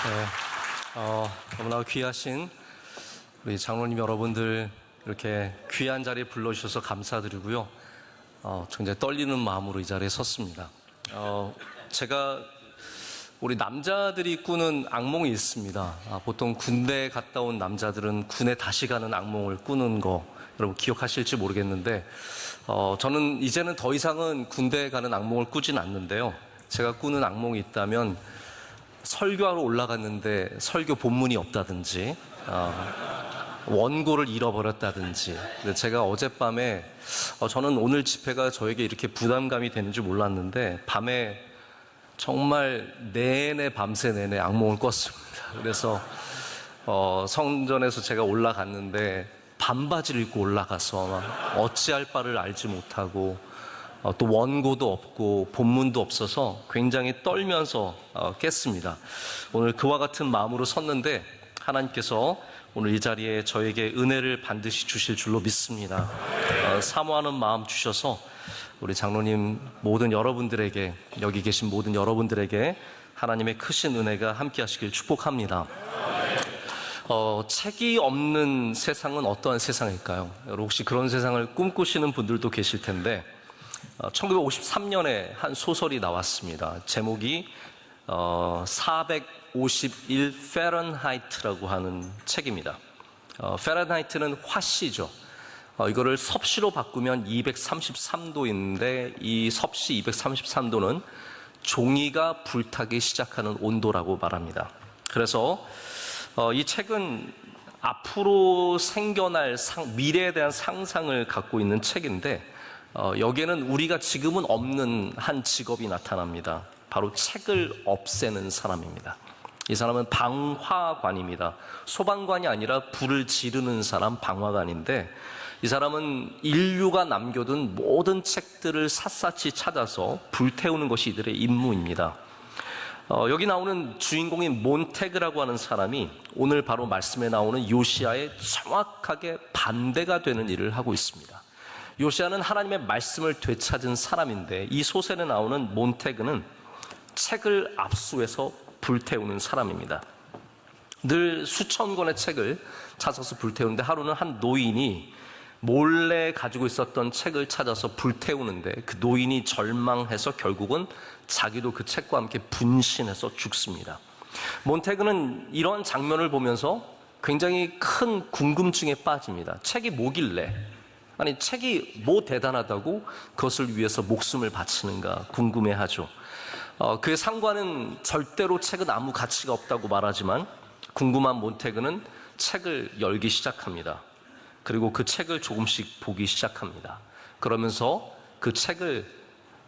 네, 너무나 귀하신 우리 장로님 여러분들 이렇게 귀한 자리에 불러주셔서 감사드리고요. 굉장히 떨리는 마음으로 이 자리에 섰습니다. 제가 우리 남자들이 꾸는 악몽이 있습니다. 보통 군대 갔다 온 남자들은 군에 다시 가는 악몽을 꾸는 거 여러분 기억하실지 모르겠는데 저는 이제는 더 이상은 군대에 가는 악몽을 꾸진 않는데요. 제가 꾸는 악몽이 있다면 설교하러 올라갔는데 설교 본문이 없다든지 원고를 잃어버렸다든지. 근데 제가 어젯밤에 저는 오늘 집회가 저에게 이렇게 부담감이 되는 줄 몰랐는데 밤에 정말 내내 밤새 내내 악몽을 꿨습니다. 그래서 성전에서 제가 올라갔는데 반바지를 입고 올라가서 어찌할 바를 알지 못하고 또 원고도 없고 본문도 없어서 굉장히 떨면서 깼습니다. 오늘 그와 같은 마음으로 섰는데 하나님께서 오늘 이 자리에 저에게 은혜를 반드시 주실 줄로 믿습니다. 사모하는 마음 주셔서 우리 장로님 모든 여러분들에게, 여기 계신 모든 여러분들에게 하나님의 크신 은혜가 함께 하시길 축복합니다. 책이 없는 세상은 어떠한 세상일까요? 여러분 혹시 그런 세상을 꿈꾸시는 분들도 계실 텐데 1953년에 한 소설이 나왔습니다. 제목이 451 페른하이트라고 하는 책입니다. 페른하이트는 화씨죠. 이거를 섭씨로 바꾸면 233도인데 이 섭씨 233도는 종이가 불타기 시작하는 온도라고 말합니다. 그래서 이 책은 앞으로 생겨날 미래에 대한 상상을 갖고 있는 책인데 여기에는 우리가 지금은 없는 한 직업이 나타납니다. 바로 책을 없애는 사람입니다. 이 사람은 방화관입니다. 소방관이 아니라 불을 지르는 사람, 방화관인데 이 사람은 인류가 남겨둔 모든 책들을 샅샅이 찾아서 불태우는 것이 이들의 임무입니다. 여기 나오는 주인공인 몬테그라고 하는 사람이 오늘 바로 말씀에 나오는 요시야의 정확하게 반대가 되는 일을 하고 있습니다. 요시야는 하나님의 말씀을 되찾은 사람인데 이 소설에 나오는 몬테그는 책을 압수해서 불태우는 사람입니다. 늘 수천 권의 책을 찾아서 불태우는데 하루는 한 노인이 몰래 가지고 있었던 책을 찾아서 불태우는데 그 노인이 절망해서 결국은 자기도 그 책과 함께 분신해서 죽습니다. 몬테그는 이런 장면을 보면서 굉장히 큰 궁금증에 빠집니다. 책이 뭐길래, 아니 책이 뭐 대단하다고 그것을 위해서 목숨을 바치는가 궁금해하죠. 그의 상관은 절대로 책은 아무 가치가 없다고 말하지만 궁금한 몬테그는 책을 열기 시작합니다. 그리고 그 책을 조금씩 보기 시작합니다. 그러면서 그 책을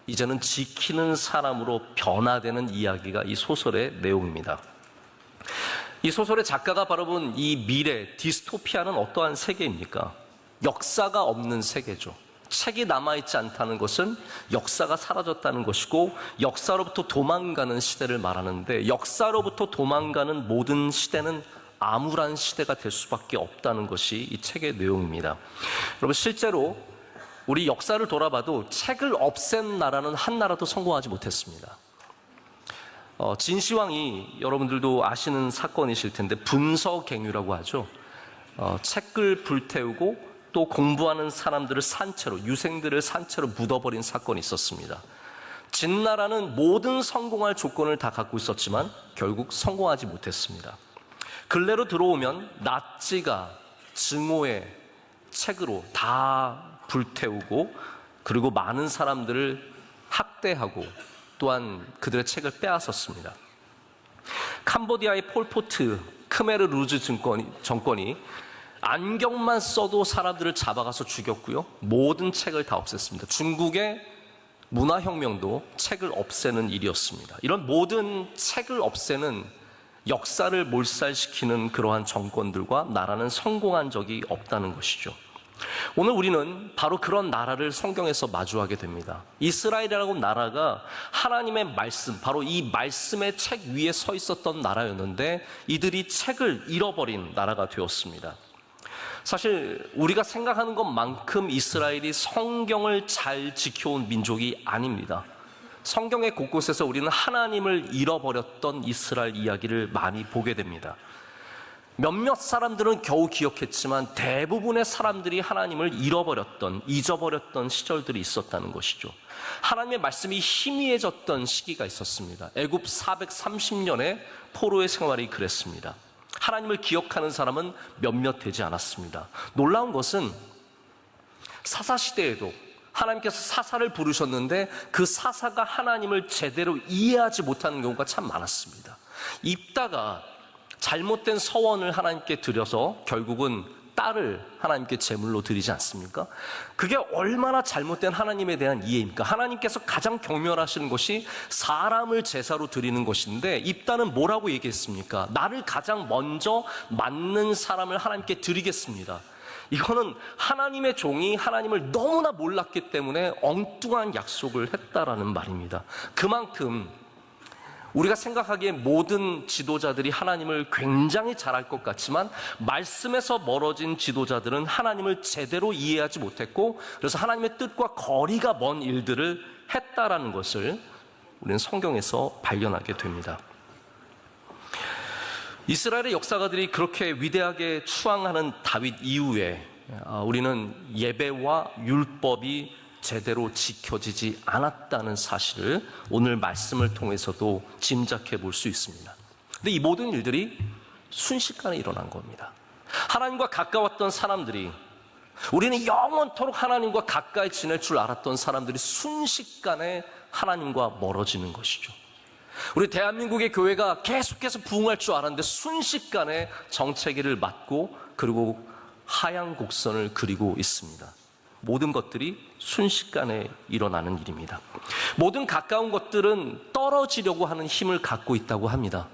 이제는 지키는 사람으로 변화되는 이야기가 이 소설의 내용입니다. 이 소설의 작가가 바라본 이 미래, 디스토피아는 어떠한 세계입니까? 역사가 없는 세계죠. 책이 남아있지 않다는 것은 역사가 사라졌다는 것이고 역사로부터 도망가는 시대를 말하는데 역사로부터 도망가는 모든 시대는 암울한 시대가 될 수밖에 없다는 것이 이 책의 내용입니다. 여러분 실제로 우리 역사를 돌아봐도 책을 없앤 나라는 한 나라도 성공하지 못했습니다. 진시황이 여러분들도 아시는 사건이실 텐데 분서갱유라고 하죠. 책을 불태우고 또 공부하는 사람들을 산채로, 유생들을 산채로 묻어버린 사건이 있었습니다. 진나라는 모든 성공할 조건을 다 갖고 있었지만 결국 성공하지 못했습니다. 근래로 들어오면 나치가 증오의 책으로 다 불태우고 그리고 많은 사람들을 학대하고 또한 그들의 책을 빼앗았습니다. 캄보디아의 폴포트 크메르 루즈 정권이 안경만 써도 사람들을 잡아가서 죽였고요. 모든 책을 다 없앴습니다. 중국의 문화혁명도 책을 없애는 일이었습니다. 이런 모든 책을 없애는 역사를 몰살시키는 그러한 정권들과 나라는 성공한 적이 없다는 것이죠. 오늘 우리는 바로 그런 나라를 성경에서 마주하게 됩니다. 이스라엘이라고 나라가 하나님의 말씀, 바로 이 말씀의 책 위에 서 있었던 나라였는데 이들이 책을 잃어버린 나라가 되었습니다. 사실 우리가 생각하는 것만큼 이스라엘이 성경을 잘 지켜온 민족이 아닙니다. 성경의 곳곳에서 우리는 하나님을 잃어버렸던 이스라엘 이야기를 많이 보게 됩니다. 몇몇 사람들은 겨우 기억했지만 대부분의 사람들이 하나님을 잊어버렸던 시절들이 있었다는 것이죠. 하나님의 말씀이 희미해졌던 시기가 있었습니다. 애굽 430년의 포로의 생활이 그랬습니다. 하나님을 기억하는 사람은 몇몇 되지 않았습니다. 놀라운 것은 사사시대에도 하나님께서 사사를 부르셨는데 그 사사가 하나님을 제대로 이해하지 못하는 경우가 참 많았습니다. 입다가 잘못된 서원을 하나님께 드려서 결국은 딸을 하나님께 제물로 드리지 않습니까? 그게 얼마나 잘못된 하나님에 대한 이해입니까? 하나님께서 가장 경멸하시는 것이 사람을 제사로 드리는 것인데 입다는 뭐라고 얘기했습니까? 나를 가장 먼저 맞는 사람을 하나님께 드리겠습니다. 이거는 하나님의 종이 하나님을 너무나 몰랐기 때문에 엉뚱한 약속을 했다라는 말입니다. 그만큼 우리가 생각하기에 모든 지도자들이 하나님을 굉장히 잘할 것 같지만 말씀에서 멀어진 지도자들은 하나님을 제대로 이해하지 못했고 그래서 하나님의 뜻과 거리가 먼 일들을 했다라는 것을 우리는 성경에서 발견하게 됩니다. 이스라엘의 역사가들이 그렇게 위대하게 추앙하는 다윗 이후에 우리는 예배와 율법이 제대로 지켜지지 않았다는 사실을 오늘 말씀을 통해서도 짐작해 볼 수 있습니다. 근데 이 모든 일들이 순식간에 일어난 겁니다. 하나님과 가까웠던 사람들이, 우리는 영원토록 하나님과 가까이 지낼 줄 알았던 사람들이 순식간에 하나님과 멀어지는 것이죠. 우리 대한민국의 교회가 계속해서 부흥할 줄 알았는데 순식간에 정체기를 맞고 그리고 하향 곡선을 그리고 있습니다. 모든 것들이 순식간에 일어나는 일입니다. 모든 가까운 것들은 떨어지려고 하는 힘을 갖고 있다고 합니다.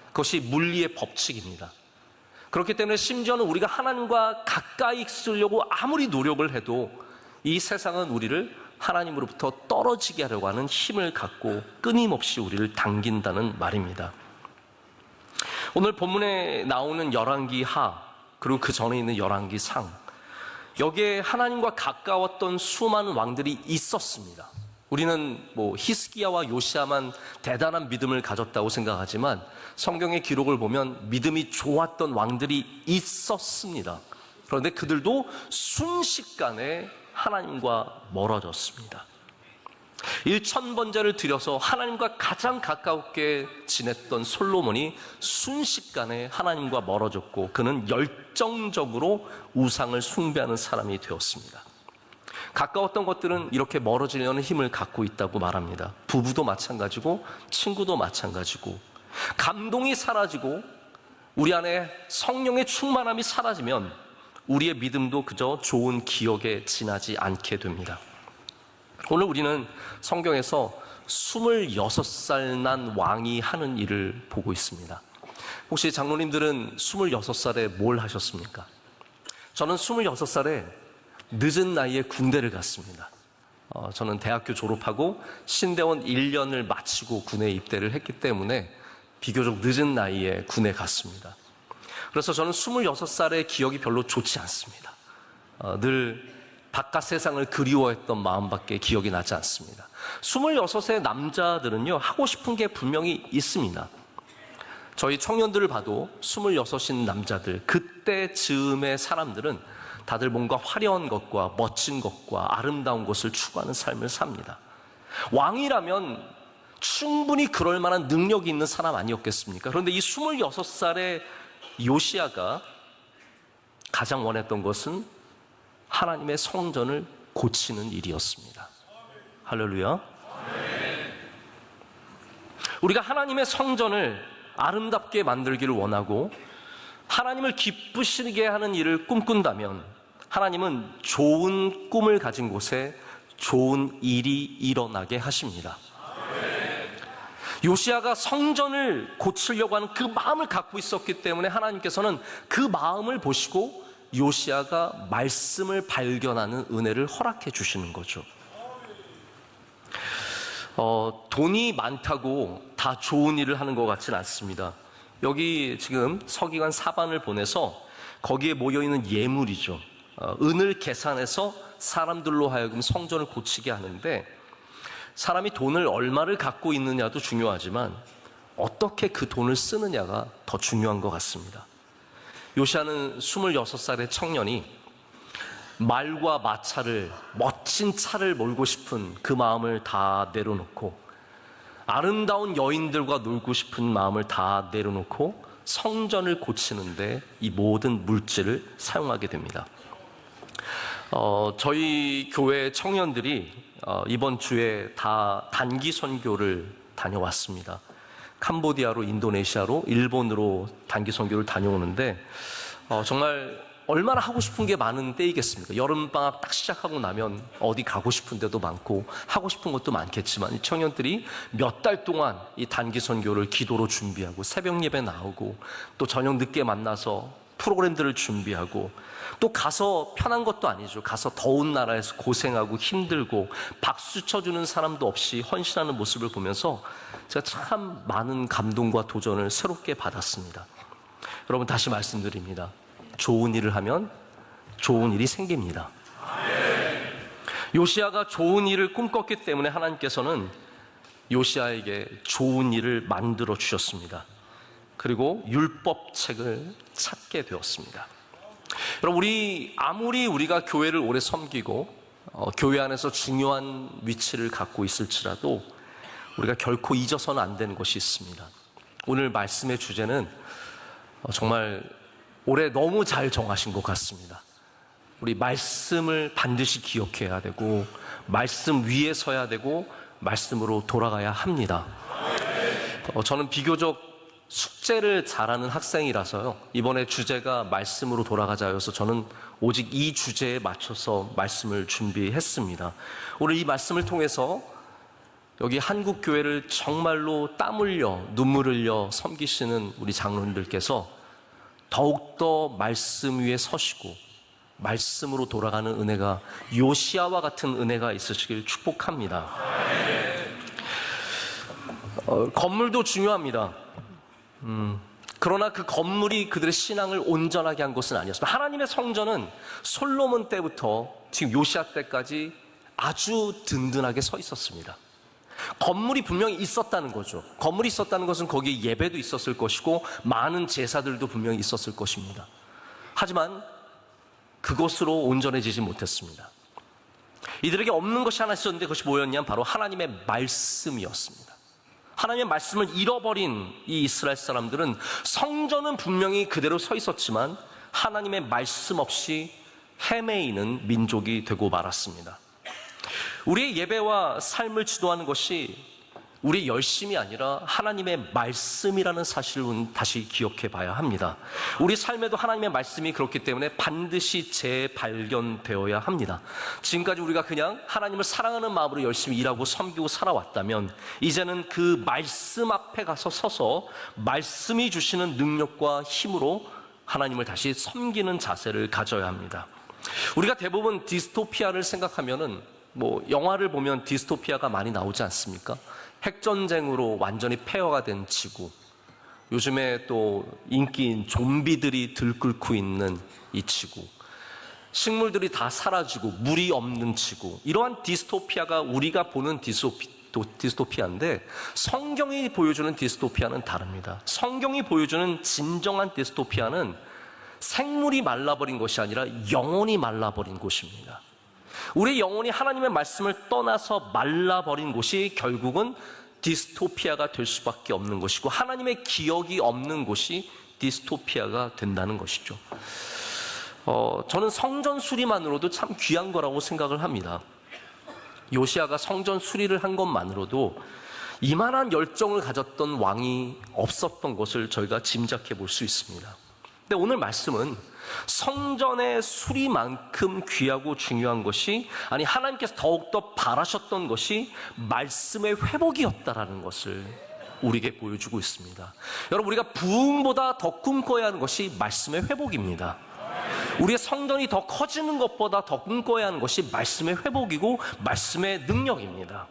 그것이 물리의 법칙입니다. 그렇기 때문에 심지어는 우리가 하나님과 가까이 있으려고 아무리 노력을 해도 이 세상은 우리를 하나님으로부터 떨어지게 하려고 하는 힘을 갖고 끊임없이 우리를 당긴다는 말입니다. 오늘 본문에 나오는 열왕기 하, 그리고 그 전에 있는 열왕기 상, 여기에 하나님과 가까웠던 수많은 왕들이 있었습니다. 우리는 히스기야와 요시야만 대단한 믿음을 가졌다고 생각하지만 성경의 기록을 보면 믿음이 좋았던 왕들이 있었습니다. 그런데 그들도 순식간에 하나님과 멀어졌습니다. 1000번제를 드려서 하나님과 가장 가깝게 지냈던 솔로몬이 순식간에 하나님과 멀어졌고 그는 열정적으로 우상을 숭배하는 사람이 되었습니다. 가까웠던 것들은 이렇게 멀어지려는 힘을 갖고 있다고 말합니다. 부부도 마찬가지고 친구도 마찬가지고 감동이 사라지고 우리 안에 성령의 충만함이 사라지면 우리의 믿음도 그저 좋은 기억에 지나지 않게 됩니다. 오늘 우리는 성경에서 26살 난 왕이 하는 일을 보고 있습니다. 혹시 장로님들은 26살에 뭘 하셨습니까? 저는 26살에 늦은 나이에 군대를 갔습니다. 저는 대학교 졸업하고 신대원 1년을 마치고 군에 입대를 했기 때문에 비교적 늦은 나이에 군에 갔습니다. 그래서 저는 26살의 기억이 별로 좋지 않습니다. 늘 바깥 세상을 그리워했던 마음밖에 기억이 나지 않습니다. 26의 남자들은요, 하고 싶은 게 분명히 있습니다. 저희 청년들을 봐도 26인 남자들, 그때 즈음의 사람들은 다들 뭔가 화려한 것과 멋진 것과 아름다운 것을 추구하는 삶을 삽니다. 왕이라면 충분히 그럴 만한 능력이 있는 사람 아니었겠습니까? 그런데 이 26살의 요시야가 가장 원했던 것은 하나님의 성전을 고치는 일이었습니다. 할렐루야. 우리가 하나님의 성전을 아름답게 만들기를 원하고 하나님을 기쁘시게 하는 일을 꿈꾼다면 하나님은 좋은 꿈을 가진 곳에 좋은 일이 일어나게 하십니다. 요시야가 성전을 고치려고 하는 그 마음을 갖고 있었기 때문에 하나님께서는 그 마음을 보시고 요시야가 말씀을 발견하는 은혜를 허락해 주시는 거죠. 돈이 많다고 다 좋은 일을 하는 것 같지는 않습니다. 여기 지금 서기관 사반을 보내서 거기에 모여있는 예물이죠. 은을 계산해서 사람들로 하여금 성전을 고치게 하는데 사람이 돈을 얼마를 갖고 있느냐도 중요하지만 어떻게 그 돈을 쓰느냐가 더 중요한 것 같습니다. 요시야는 26살의 청년이 말과 마차를, 멋진 차를 몰고 싶은 그 마음을 다 내려놓고, 아름다운 여인들과 놀고 싶은 마음을 다 내려놓고 성전을 고치는데 이 모든 물질을 사용하게 됩니다. 저희 교회 청년들이 이번 주에 다 단기 선교를 다녀왔습니다. 캄보디아로, 인도네시아로, 일본으로 단기 선교를 다녀오는데 정말 얼마나 하고 싶은 게 많은 때이겠습니까? 여름방학 딱 시작하고 나면 어디 가고 싶은 데도 많고 하고 싶은 것도 많겠지만 이 청년들이 몇 달 동안 이 단기 선교를 기도로 준비하고 새벽 예배 나오고 또 저녁 늦게 만나서 프로그램들을 준비하고 또 가서 편한 것도 아니죠. 가서 더운 나라에서 고생하고 힘들고 박수 쳐주는 사람도 없이 헌신하는 모습을 보면서 제가 참 많은 감동과 도전을 새롭게 받았습니다. 여러분, 다시 말씀드립니다. 좋은 일을 하면 좋은 일이 생깁니다. 요시야가 좋은 일을 꿈꿨기 때문에 하나님께서는 요시야에게 좋은 일을 만들어 주셨습니다. 그리고 율법책을 찾게 되었습니다. 여러분, 아무리 우리가 교회를 오래 섬기고 교회 안에서 중요한 위치를 갖고 있을지라도 우리가 결코 잊어서는 안 되는 것이 있습니다. 오늘 말씀의 주제는 정말 올해 너무 잘 정하신 것 같습니다. 우리 말씀을 반드시 기억해야 되고 말씀 위에 서야 되고 말씀으로 돌아가야 합니다. 저는 비교적 숙제를 잘하는 학생이라서요, 이번에 주제가 말씀으로 돌아가자여서 저는 오직 이 주제에 맞춰서 말씀을 준비했습니다. 오늘 이 말씀을 통해서 여기 한국교회를 정말로 땀 흘려 눈물 흘려 섬기시는 우리 장로님들께서 더욱더 말씀 위에 서시고 말씀으로 돌아가는 은혜가, 요시야와 같은 은혜가 있으시길 축복합니다. 건물도 중요합니다. 그러나 그 건물이 그들의 신앙을 온전하게 한 것은 아니었습니다. 하나님의 성전은 솔로몬 때부터 지금 요시야 때까지 아주 든든하게 서 있었습니다. 건물이 분명히 있었다는 거죠. 건물이 있었다는 것은 거기에 예배도 있었을 것이고 많은 제사들도 분명히 있었을 것입니다. 하지만 그것으로 온전해지지 못했습니다. 이들에게 없는 것이 하나 있었는데 그것이 뭐였냐면 바로 하나님의 말씀이었습니다. 하나님의 말씀을 잃어버린 이 이스라엘 사람들은 성전은 분명히 그대로 서 있었지만 하나님의 말씀 없이 헤매이는 민족이 되고 말았습니다. 우리의 예배와 삶을 지도하는 것이 우리의 열심이 아니라 하나님의 말씀이라는 사실을 다시 기억해 봐야 합니다. 우리 삶에도 하나님의 말씀이 그렇기 때문에 반드시 재발견되어야 합니다. 지금까지 우리가 그냥 하나님을 사랑하는 마음으로 열심히 일하고 섬기고 살아왔다면 이제는 그 말씀 앞에 가서 서서 말씀이 주시는 능력과 힘으로 하나님을 다시 섬기는 자세를 가져야 합니다. 우리가 대부분 디스토피아를 생각하면은 영화를 보면 디스토피아가 많이 나오지 않습니까? 핵전쟁으로 완전히 폐허가 된 지구, 요즘에 또 인기인 좀비들이 들끓고 있는 이 지구, 식물들이 다 사라지고 물이 없는 지구, 이러한 디스토피아가 우리가 보는 디스토피아인데 성경이 보여주는 디스토피아는 다릅니다. 성경이 보여주는 진정한 디스토피아는 생물이 말라버린 것이 아니라 영혼이 말라버린 곳입니다. 우리 영혼이 하나님의 말씀을 떠나서 말라버린 곳이 결국은 디스토피아가 될 수밖에 없는 것이고 하나님의 기억이 없는 곳이 디스토피아가 된다는 것이죠. 저는 성전 수리만으로도 참 귀한 거라고 생각을 합니다. 요시야가 성전 수리를 한 것만으로도 이만한 열정을 가졌던 왕이 없었던 것을 저희가 짐작해 볼 수 있습니다. 근데 오늘 말씀은 성전의 수리만큼 귀하고 중요한 것이, 아니 하나님께서 더욱더 바라셨던 것이 말씀의 회복이었다라는 것을 우리에게 보여주고 있습니다. 여러분, 우리가 부흥보다 더 꿈꿔야 하는 것이 말씀의 회복입니다. 우리의 성전이 더 커지는 것보다 더 꿈꿔야 하는 것이 말씀의 회복이고 말씀의 능력입니다.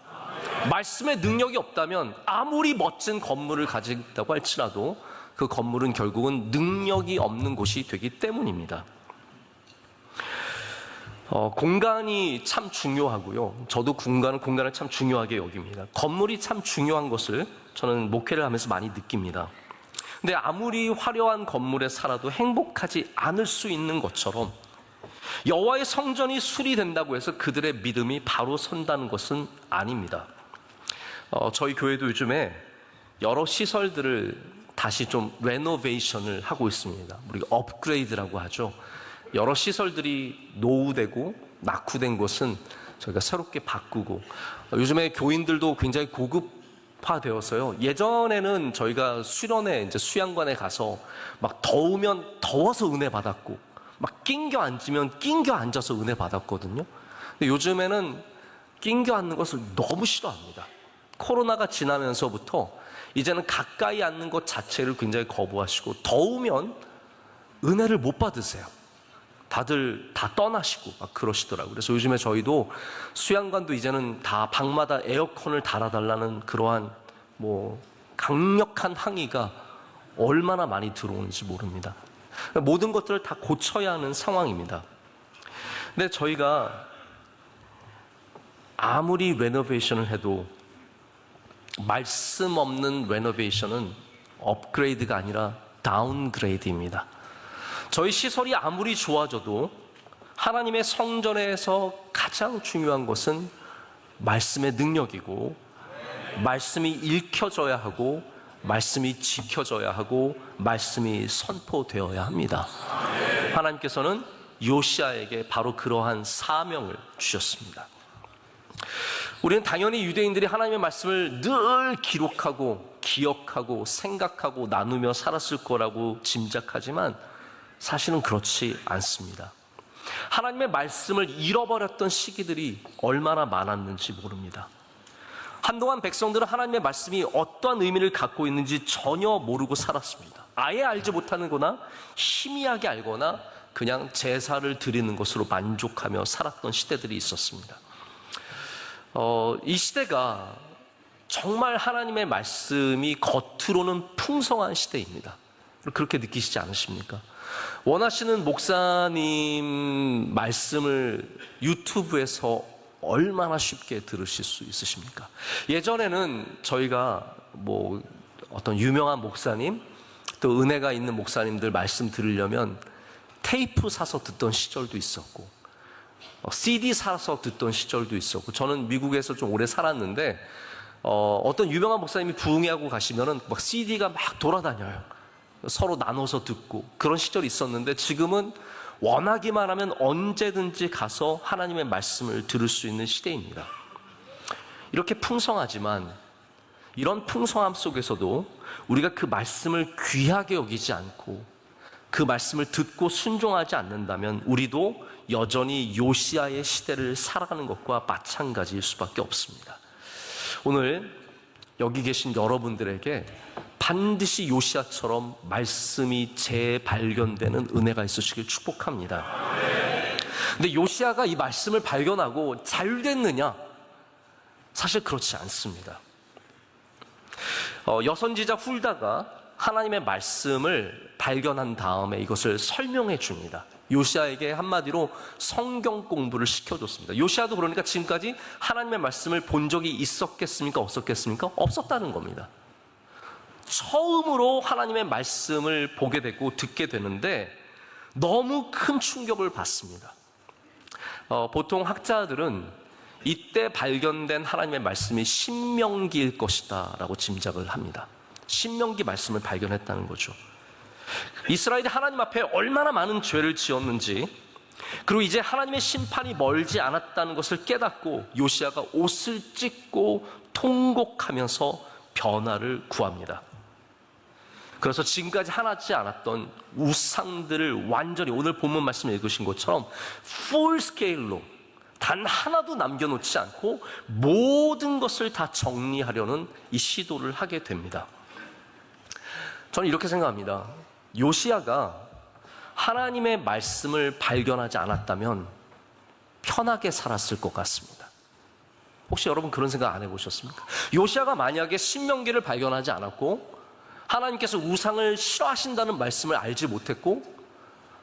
말씀의 능력이 없다면 아무리 멋진 건물을 가진다고 할지라도 그 건물은 결국은 능력이 없는 곳이 되기 때문입니다. 공간이 참 중요하고요. 저도 공간을 참 중요하게 여깁니다. 건물이 참 중요한 것을 저는 목회를 하면서 많이 느낍니다. 근데 아무리 화려한 건물에 살아도 행복하지 않을 수 있는 것처럼 여호와의 성전이 수리된다고 해서 그들의 믿음이 바로 선다는 것은 아닙니다. 저희 교회도 요즘에 여러 시설들을 다시 좀 레노베이션을 하고 있습니다. 우리가 업그레이드라고 하죠. 여러 시설들이 노후되고 낙후된 것은 저희가 새롭게 바꾸고, 요즘에 교인들도 굉장히 고급화되어서요. 예전에는 저희가 수련회, 이제 수양관에 가서 막 더우면 더워서 은혜 받았고, 막 낑겨 앉으면 낑겨 앉아서 은혜 받았거든요. 근데 요즘에는 낑겨 앉는 것을 너무 싫어합니다. 코로나가 지나면서부터 이제는 가까이 앉는 것 자체를 굉장히 거부하시고, 더우면 은혜를 못 받으세요. 다들 다 떠나시고 막 그러시더라고요. 그래서 요즘에 저희도 수양관도 이제는 다 방마다 에어컨을 달아달라는 그러한 강력한 항의가 얼마나 많이 들어오는지 모릅니다. 모든 것들을 다 고쳐야 하는 상황입니다. 근데 저희가 아무리 레노베이션을 해도 말씀 없는 레노베이션은 업그레이드가 아니라 다운그레이드입니다. 저희 시설이 아무리 좋아져도 하나님의 성전에서 가장 중요한 것은 말씀의 능력이고, 말씀이 읽혀져야 하고, 말씀이 지켜져야 하고, 말씀이 선포되어야 합니다. 하나님께서는 요시야에게 바로 그러한 사명을 주셨습니다. 우리는 당연히 유대인들이 하나님의 말씀을 늘 기록하고 기억하고 생각하고 나누며 살았을 거라고 짐작하지만 사실은 그렇지 않습니다. 하나님의 말씀을 잃어버렸던 시기들이 얼마나 많았는지 모릅니다. 한동안 백성들은 하나님의 말씀이 어떠한 의미를 갖고 있는지 전혀 모르고 살았습니다. 아예 알지 못하는 거나 희미하게 알거나 그냥 제사를 드리는 것으로 만족하며 살았던 시대들이 있었습니다. 이 시대가 정말 하나님의 말씀이 겉으로는 풍성한 시대입니다. 그렇게 느끼시지 않으십니까? 원하시는 목사님 말씀을 유튜브에서 얼마나 쉽게 들으실 수 있으십니까? 예전에는 저희가 어떤 유명한 목사님, 또 은혜가 있는 목사님들 말씀 들으려면 테이프 사서 듣던 시절도 있었고, CD 사서 듣던 시절도 있었고, 저는 미국에서 좀 오래 살았는데 어떤 유명한 목사님이 부흥회하고 가시면은 막 CD가 막 돌아다녀요. 서로 나눠서 듣고 그런 시절이 있었는데, 지금은 원하기만 하면 언제든지 가서 하나님의 말씀을 들을 수 있는 시대입니다. 이렇게 풍성하지만 이런 풍성함 속에서도 우리가 그 말씀을 귀하게 여기지 않고 그 말씀을 듣고 순종하지 않는다면 우리도 여전히 요시야의 시대를 살아가는 것과 마찬가지일 수밖에 없습니다. 오늘 여기 계신 여러분들에게 반드시 요시야처럼 말씀이 재발견되는 은혜가 있으시길 축복합니다. 근데 요시야가 이 말씀을 발견하고 자유됐느냐? 사실 그렇지 않습니다. 여선지자 훌다가 하나님의 말씀을 발견한 다음에 이것을 설명해 줍니다. 요시야에게 한마디로 성경 공부를 시켜줬습니다. 요시야도 그러니까 지금까지 하나님의 말씀을 본 적이 있었겠습니까? 없었겠습니까? 없었다는 겁니다. 처음으로 하나님의 말씀을 보게 되고 듣게 되는데 너무 큰 충격을 받습니다. 보통 학자들은 이때 발견된 하나님의 말씀이 신명기일 것이다 라고 짐작을 합니다. 신명기 말씀을 발견했다는 거죠. 이스라엘이 하나님 앞에 얼마나 많은 죄를 지었는지, 그리고 이제 하나님의 심판이 멀지 않았다는 것을 깨닫고 요시야가 옷을 찢고 통곡하면서 변화를 구합니다. 그래서 지금까지 하지 않았던 우상들을 완전히 오늘 본문 말씀 읽으신 것처럼 풀 스케일로 단 하나도 남겨놓지 않고 모든 것을 다 정리하려는 이 시도를 하게 됩니다. 저는 이렇게 생각합니다. 요시야가 하나님의 말씀을 발견하지 않았다면 편하게 살았을 것 같습니다. 혹시 여러분 그런 생각 안 해보셨습니까? 요시야가 만약에 신명기를 발견하지 않았고 하나님께서 우상을 싫어하신다는 말씀을 알지 못했고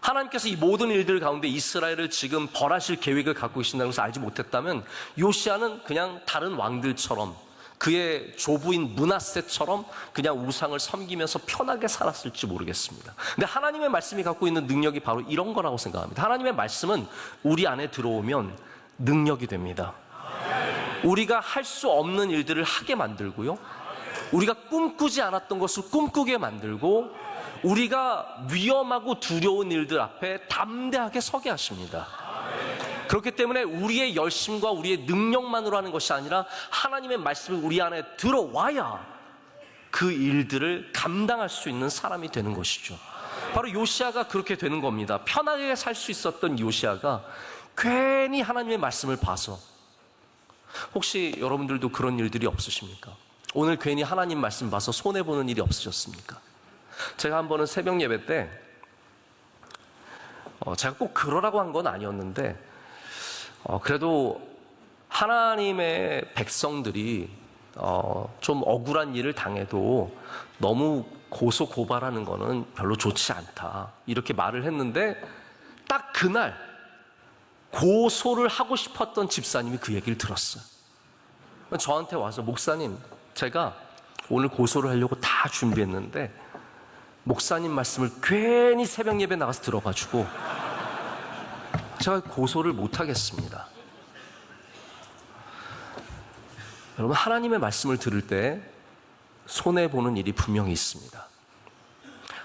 하나님께서 이 모든 일들 가운데 이스라엘을 지금 벌하실 계획을 갖고 계신다는 것을 알지 못했다면 요시아는 그냥 다른 왕들처럼 그의 조부인 므낫세처럼 그냥 우상을 섬기면서 편하게 살았을지 모르겠습니다. 근데 하나님의 말씀이 갖고 있는 능력이 바로 이런 거라고 생각합니다. 하나님의 말씀은 우리 안에 들어오면 능력이 됩니다. 우리가 할 수 없는 일들을 하게 만들고요, 우리가 꿈꾸지 않았던 것을 꿈꾸게 만들고, 우리가 위험하고 두려운 일들 앞에 담대하게 서게 하십니다. 그렇기 때문에 우리의 열심과 우리의 능력만으로 하는 것이 아니라 하나님의 말씀이 우리 안에 들어와야 그 일들을 감당할 수 있는 사람이 되는 것이죠. 바로 요시아가 그렇게 되는 겁니다. 편하게 살 수 있었던 요시아가 괜히 하나님의 말씀을 봐서, 혹시 여러분들도 그런 일들이 없으십니까? 오늘 괜히 하나님 말씀 봐서 손해보는 일이 없으셨습니까? 제가 한 번은 새벽 예배 때 제가 꼭 그러라고 한 건 아니었는데 그래도 하나님의 백성들이 좀 억울한 일을 당해도 너무 고소고발하는 거는 별로 좋지 않다, 이렇게 말을 했는데 딱 그날 고소를 하고 싶었던 집사님이 그 얘기를 들었어요. 저한테 와서, 목사님, 제가 오늘 고소를 하려고 다 준비했는데 목사님 말씀을 괜히 새벽 예배 나가서 들어가지고 제가 고소를 못하겠습니다. 여러분, 하나님의 말씀을 들을 때 손해보는 일이 분명히 있습니다.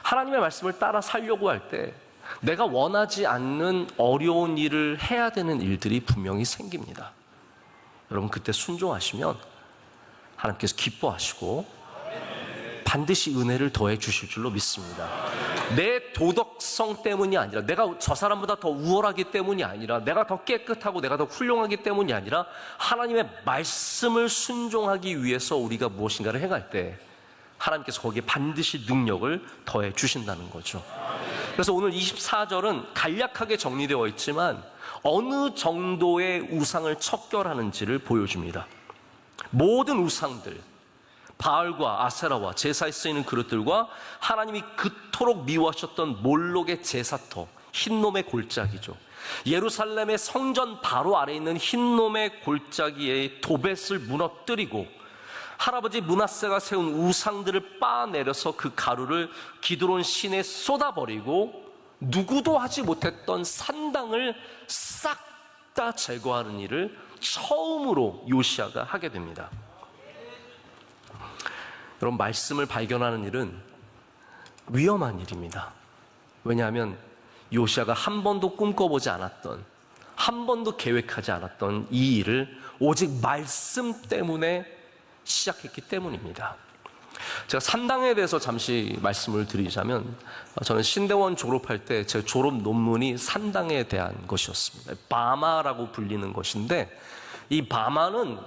하나님의 말씀을 따라 살려고 할 때 내가 원하지 않는 어려운 일을 해야 되는 일들이 분명히 생깁니다. 여러분, 그때 순종하시면 하나님께서 기뻐하시고 반드시 은혜를 더해 주실 줄로 믿습니다. 내 도덕성 때문이 아니라, 내가 저 사람보다 더 우월하기 때문이 아니라, 내가 더 깨끗하고 내가 더 훌륭하기 때문이 아니라, 하나님의 말씀을 순종하기 위해서 우리가 무엇인가를 행할 때 하나님께서 거기에 반드시 능력을 더해 주신다는 거죠. 그래서 오늘 24절은 간략하게 정리되어 있지만 어느 정도의 우상을 척결하는지를 보여줍니다. 모든 우상들, 바알과 아세라와 제사에 쓰이는 그릇들과 하나님이 그토록 미워하셨던 몰록의 제사터, 흰놈의 골짜기죠. 예루살렘의 성전 바로 아래에 있는 흰놈의 골짜기의 도벳을 무너뜨리고 할아버지 므낫세가 세운 우상들을 빻아내려서 그 가루를 기드론 시내에 쏟아버리고 누구도 하지 못했던 산당을 싹 다 제거하는 일을 처음으로 요시아가 하게 됩니다. 여러분, 말씀을 발견하는 일은 위험한 일입니다. 왜냐하면 요시아가 한 번도 꿈꿔보지 않았던, 한 번도 계획하지 않았던 이 일을 오직 말씀 때문에 시작했기 때문입니다. 제가 산당에 대해서 잠시 말씀을 드리자면, 저는 신대원 졸업할 때 제 졸업 논문이 산당에 대한 것이었습니다. 바마라고 불리는 것인데, 이 바마는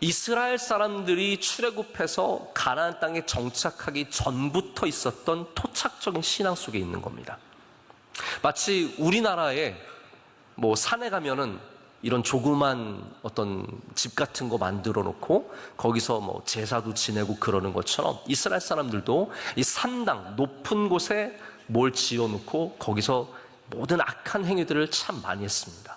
이스라엘 사람들이 출애굽해서 가나안 땅에 정착하기 전부터 있었던 토착적인 신앙 속에 있는 겁니다. 마치 우리나라에 산에 가면은 이런 조그만 어떤 집 같은 거 만들어 놓고 거기서 제사도 지내고 그러는 것처럼 이스라엘 사람들도 이 산당, 높은 곳에 뭘 지어 놓고 거기서 모든 악한 행위들을 참 많이 했습니다.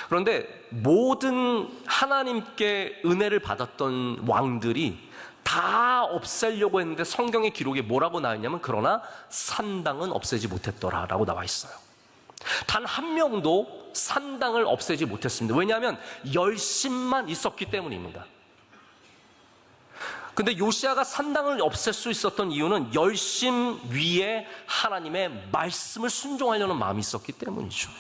그런데 모든 하나님께 은혜를 받았던 왕들이 다 없애려고 했는데 성경의 기록에 뭐라고 나와 있냐면, 그러나 산당은 없애지 못했더라라고 나와 있어요. 단 한 명도 산당을 없애지 못했습니다. 왜냐하면 열심만 있었기 때문입니다. 근데 요시아가 산당을 없앨 수 있었던 이유는 열심 위에 하나님의 말씀을 순종하려는 마음이 있었기 때문이죠.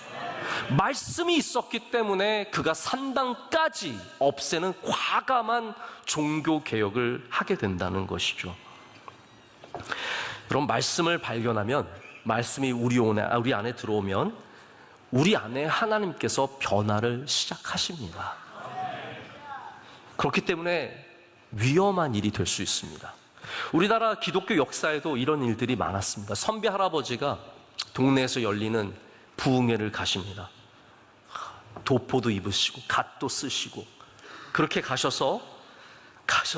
말씀이 있었기 때문에 그가 산당까지 없애는 과감한 종교 개혁을 하게 된다는 것이죠. 그럼 말씀을 발견하면, 말씀이 우리 안에 들어오면 우리 안에 하나님께서 변화를 시작하십니다. 그렇기 때문에 위험한 일이 될 수 있습니다. 우리나라 기독교 역사에도 이런 일들이 많았습니다. 선비 할아버지가 동네에서 열리는 부흥회를 가십니다. 도포도 입으시고 갓도 쓰시고 그렇게 가셔서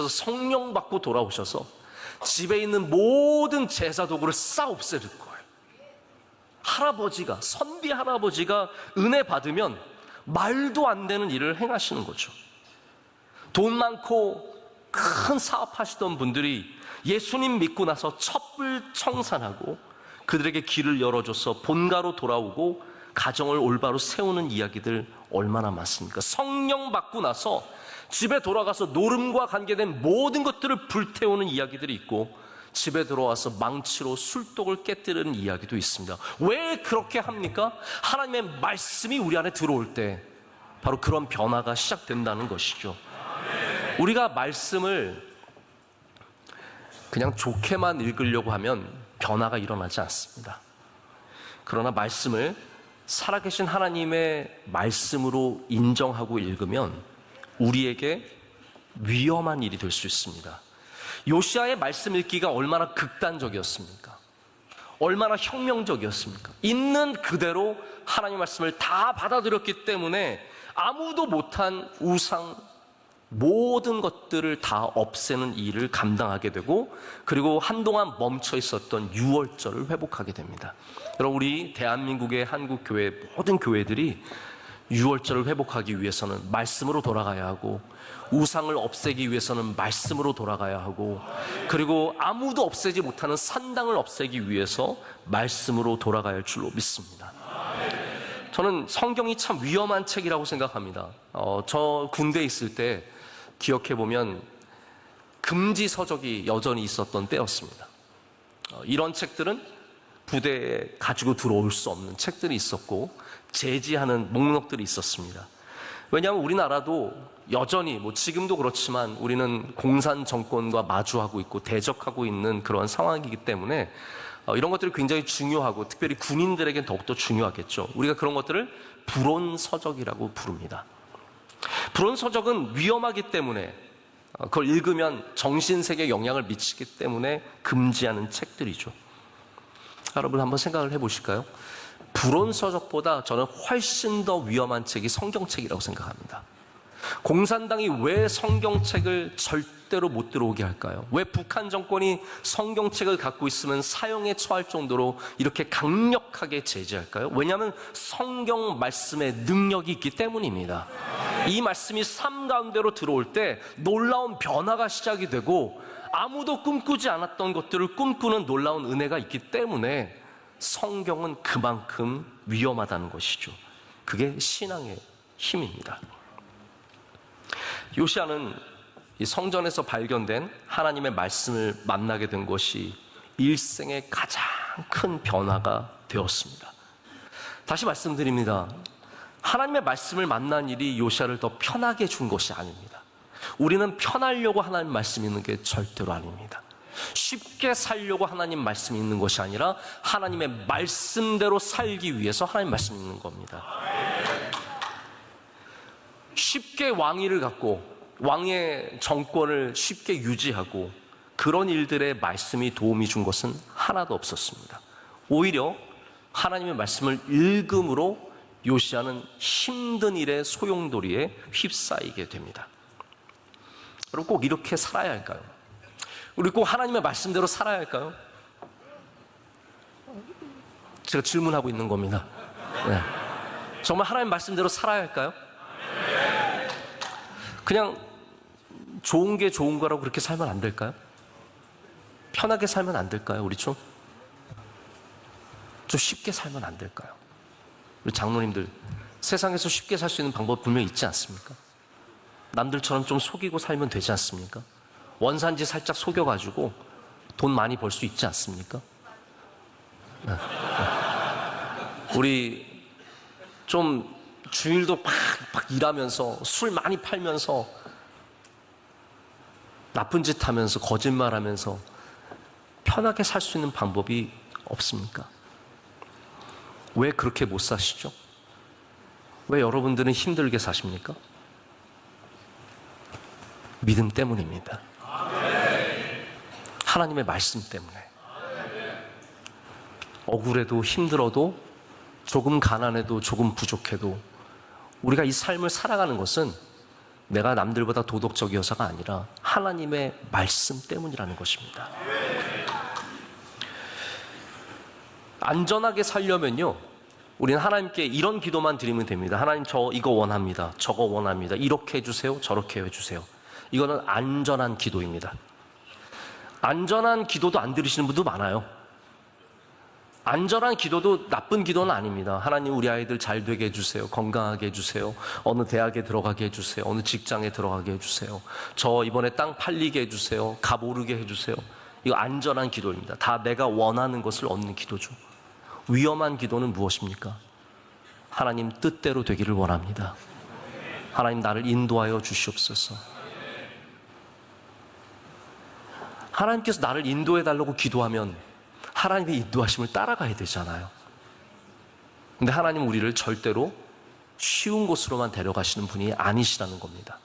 성령 받고 돌아오셔서 집에 있는 모든 제사 도구를 싹 없애릴 거예요. 할아버지가, 선비 할아버지가 은혜 받으면 말도 안 되는 일을 행하시는 거죠. 돈 많고 큰 사업하시던 분들이 예수님 믿고 나서 첩불청산하고 그들에게 길을 열어줘서 본가로 돌아오고 가정을 올바로 세우는 이야기들 얼마나 많습니까? 성령 받고 나서 집에 돌아가서 노름과 관계된 모든 것들을 불태우는 이야기들이 있고, 집에 들어와서 망치로 술독을 깨뜨리는 이야기도 있습니다. 왜 그렇게 합니까? 하나님의 말씀이 우리 안에 들어올 때 바로 그런 변화가 시작된다는 것이죠. 우리가 말씀을 그냥 좋게만 읽으려고 하면 변화가 일어나지 않습니다. 그러나 말씀을 살아계신 하나님의 말씀으로 인정하고 읽으면 우리에게 위험한 일이 될 수 있습니다. 요시야의 말씀 읽기가 얼마나 극단적이었습니까? 얼마나 혁명적이었습니까? 있는 그대로 하나님 말씀을 다 받아들였기 때문에 아무도 못한 우상, 모든 것들을 다 없애는 일을 감당하게 되고, 그리고 한동안 멈춰 있었던 유월절을 회복하게 됩니다. 여러분, 우리 대한민국의 한국교회 모든 교회들이 유월절을 회복하기 위해서는 말씀으로 돌아가야 하고, 우상을 없애기 위해서는 말씀으로 돌아가야 하고, 그리고 아무도 없애지 못하는 산당을 없애기 위해서 말씀으로 돌아가야 할 줄로 믿습니다. 저는 성경이 참 위험한 책이라고 생각합니다. 저 군대에 있을 때 기억해보면 금지 서적이 여전히 있었던 때였습니다. 이런 책들은 부대에 가지고 들어올 수 없는 책들이 있었고, 제지하는 목록들이 있었습니다. 왜냐하면 우리나라도 여전히, 지금도 그렇지만 우리는 공산 정권과 마주하고 있고 대적하고 있는 그런 상황이기 때문에 이런 것들이 굉장히 중요하고, 특별히 군인들에겐 더욱더 중요하겠죠. 우리가 그런 것들을 불온서적이라고 부릅니다. 불온서적은 위험하기 때문에, 그걸 읽으면 정신세계에 영향을 미치기 때문에 금지하는 책들이죠. 여러분 한번 생각을 해보실까요? 불온서적보다 저는 훨씬 더 위험한 책이 성경책이라고 생각합니다. 공산당이 왜 성경책을 절대로 못 들어오게 할까요? 왜 북한 정권이 성경책을 갖고 있으면 사형에 처할 정도로 이렇게 강력하게 제재할까요? 왜냐하면 성경 말씀에 능력이 있기 때문입니다. 이 말씀이 삶 가운데로 들어올 때 놀라운 변화가 시작이 되고, 아무도 꿈꾸지 않았던 것들을 꿈꾸는 놀라운 은혜가 있기 때문에 성경은 그만큼 위험하다는 것이죠. 그게 신앙의 힘입니다. 요시야는 이 성전에서 발견된 하나님의 말씀을 만나게 된 것이 일생의 가장 큰 변화가 되었습니다. 다시 말씀드립니다. 하나님의 말씀을 만난 일이 요시야를 더 편하게 준 것이 아닙니다. 우리는 편하려고 하나님 말씀이 있는 게 절대로 아닙니다. 쉽게 살려고 하나님 말씀이 있는 것이 아니라 하나님의 말씀대로 살기 위해서 하나님 말씀이 있는 겁니다. 쉽게 왕위를 갖고 왕의 정권을 쉽게 유지하고 그런 일들의 말씀이 도움이 준 것은 하나도 없었습니다. 오히려 하나님의 말씀을 읽음으로 요시야는 힘든 일의 소용돌이에 휩싸이게 됩니다. 여러분, 꼭 이렇게 살아야 할까요? 우리 꼭 하나님의 말씀대로 살아야 할까요? 제가 질문하고 있는 겁니다. 네. 정말 하나님 말씀대로 살아야 할까요? 그냥 좋은 게 좋은 거라고 그렇게 살면 안 될까요? 편하게 살면 안 될까요? 우리 좀 쉽게 살면 안 될까요? 우리 장로님들, 세상에서 쉽게 살 수 있는 방법 분명히 있지 않습니까? 남들처럼 좀 속이고 살면 되지 않습니까? 원산지 살짝 속여가지고 돈 많이 벌 수 있지 않습니까? 우리 좀 주일도 팍팍 일하면서 술 많이 팔면서 나쁜 짓 하면서 거짓말하면서 편하게 살 수 있는 방법이 없습니까? 왜 그렇게 못 사시죠? 왜 여러분들은 힘들게 사십니까? 믿음 때문입니다. 하나님의 말씀 때문에. 억울해도 힘들어도 조금 가난해도 조금 부족해도 우리가 이 삶을 살아가는 것은 내가 남들보다 도덕적이어서가 아니라 하나님의 말씀 때문이라는 것입니다. 안전하게 살려면요, 우리는 하나님께 이런 기도만 드리면 됩니다. 하나님, 저 이거 원합니다. 저거 원합니다. 이렇게 해주세요. 저렇게 해주세요. 이거는 안전한 기도입니다. 안전한 기도도 안 들으시는 분도 많아요. 안전한 기도도 나쁜 기도는 아닙니다. 하나님, 우리 아이들 잘 되게 해주세요. 건강하게 해주세요. 어느 대학에 들어가게 해주세요. 어느 직장에 들어가게 해주세요. 저 이번에 땅 팔리게 해주세요. 값 오르게 해주세요. 이거 안전한 기도입니다. 다 내가 원하는 것을 얻는 기도죠. 위험한 기도는 무엇입니까? 하나님 뜻대로 되기를 원합니다. 하나님, 나를 인도하여 주시옵소서. 하나님께서 나를 인도해 달라고 기도하면 하나님의 인도하심을 따라가야 되잖아요. 근데 하나님 우리를 절대로 쉬운 곳으로만 데려가시는 분이 아니시라는 겁니다.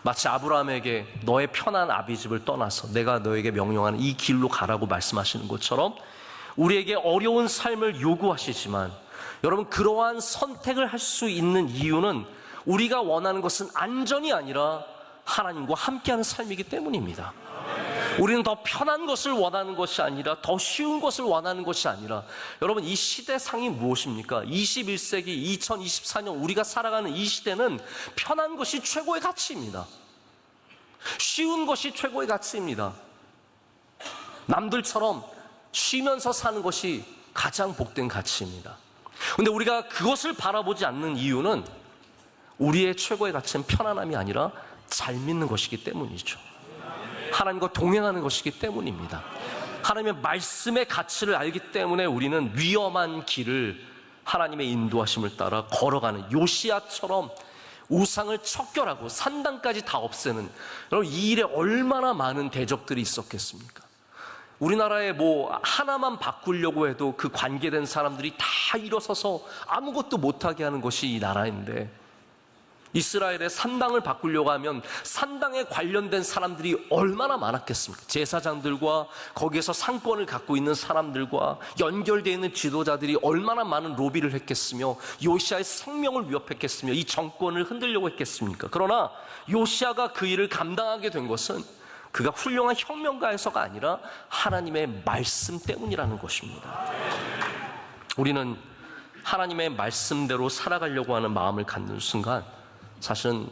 마치 아브라함에게 너의 편한 아비집을 떠나서 내가 너에게 명령하는 이 길로 가라고 말씀하시는 것처럼 우리에게 어려운 삶을 요구하시지만, 여러분, 그러한 선택을 할 수 있는 이유는 우리가 원하는 것은 안전이 아니라 하나님과 함께하는 삶이기 때문입니다. 우리는 더 편한 것을 원하는 것이 아니라, 더 쉬운 것을 원하는 것이 아니라, 여러분, 이 시대상이 무엇입니까? 21세기 2024년 우리가 살아가는 이 시대는 편한 것이 최고의 가치입니다. 쉬운 것이 최고의 가치입니다. 남들처럼 쉬면서 사는 것이 가장 복된 가치입니다. 그런데 우리가 그것을 바라보지 않는 이유는 우리의 최고의 가치는 편안함이 아니라 잘 믿는 것이기 때문이죠. 하나님과 동행하는 것이기 때문입니다. 하나님의 말씀의 가치를 알기 때문에 우리는 위험한 길을 하나님의 인도하심을 따라 걸어가는, 요시야처럼 우상을 척결하고 산당까지 다 없애는, 여러분, 이 일에 얼마나 많은 대적들이 있었겠습니까? 우리나라에 뭐 하나만 바꾸려고 해도 그 관계된 사람들이 다 일어서서 아무것도 못하게 하는 것이 이 나라인데, 이스라엘의 산당을 바꾸려고 하면 산당에 관련된 사람들이 얼마나 많았겠습니까? 제사장들과 거기에서 상권을 갖고 있는 사람들과 연결되어 있는 지도자들이 얼마나 많은 로비를 했겠으며 요시야의 생명을 위협했겠으며 이 정권을 흔들려고 했겠습니까? 그러나 요시야가 그 일을 감당하게 된 것은 그가 훌륭한 혁명가에서가 아니라 하나님의 말씀 때문이라는 것입니다. 우리는 하나님의 말씀대로 살아가려고 하는 마음을 갖는 순간 사실은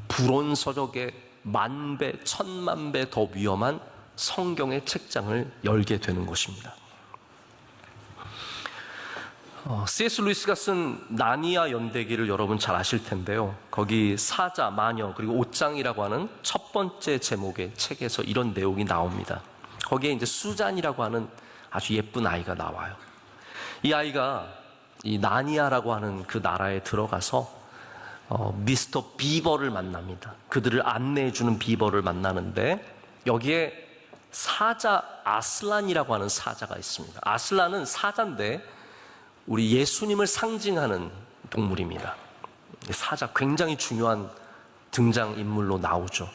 불온서적의 10,000배, 10,000,000배 더 위험한 성경의 책장을 열게 되는 것입니다. C.S. 루이스가 쓴 나니아 연대기를 여러분 잘 아실 텐데요. 거기 사자, 마녀, 그리고 옷장이라고 하는 첫 번째 제목의 책에서 이런 내용이 나옵니다. 거기에 이제 수잔이라고 하는 아주 예쁜 아이가 나와요. 이 아이가 이 나니아라고 하는 그 나라에 들어가서 미스터 비버를 만납니다. 그들을 안내해주는 비버를 만나는데, 여기에 사자 아슬란이라고 하는 사자가 있습니다. 아슬란은 사자인데 우리 예수님을 상징하는 동물입니다. 사자 굉장히 중요한 등장인물로 나오죠.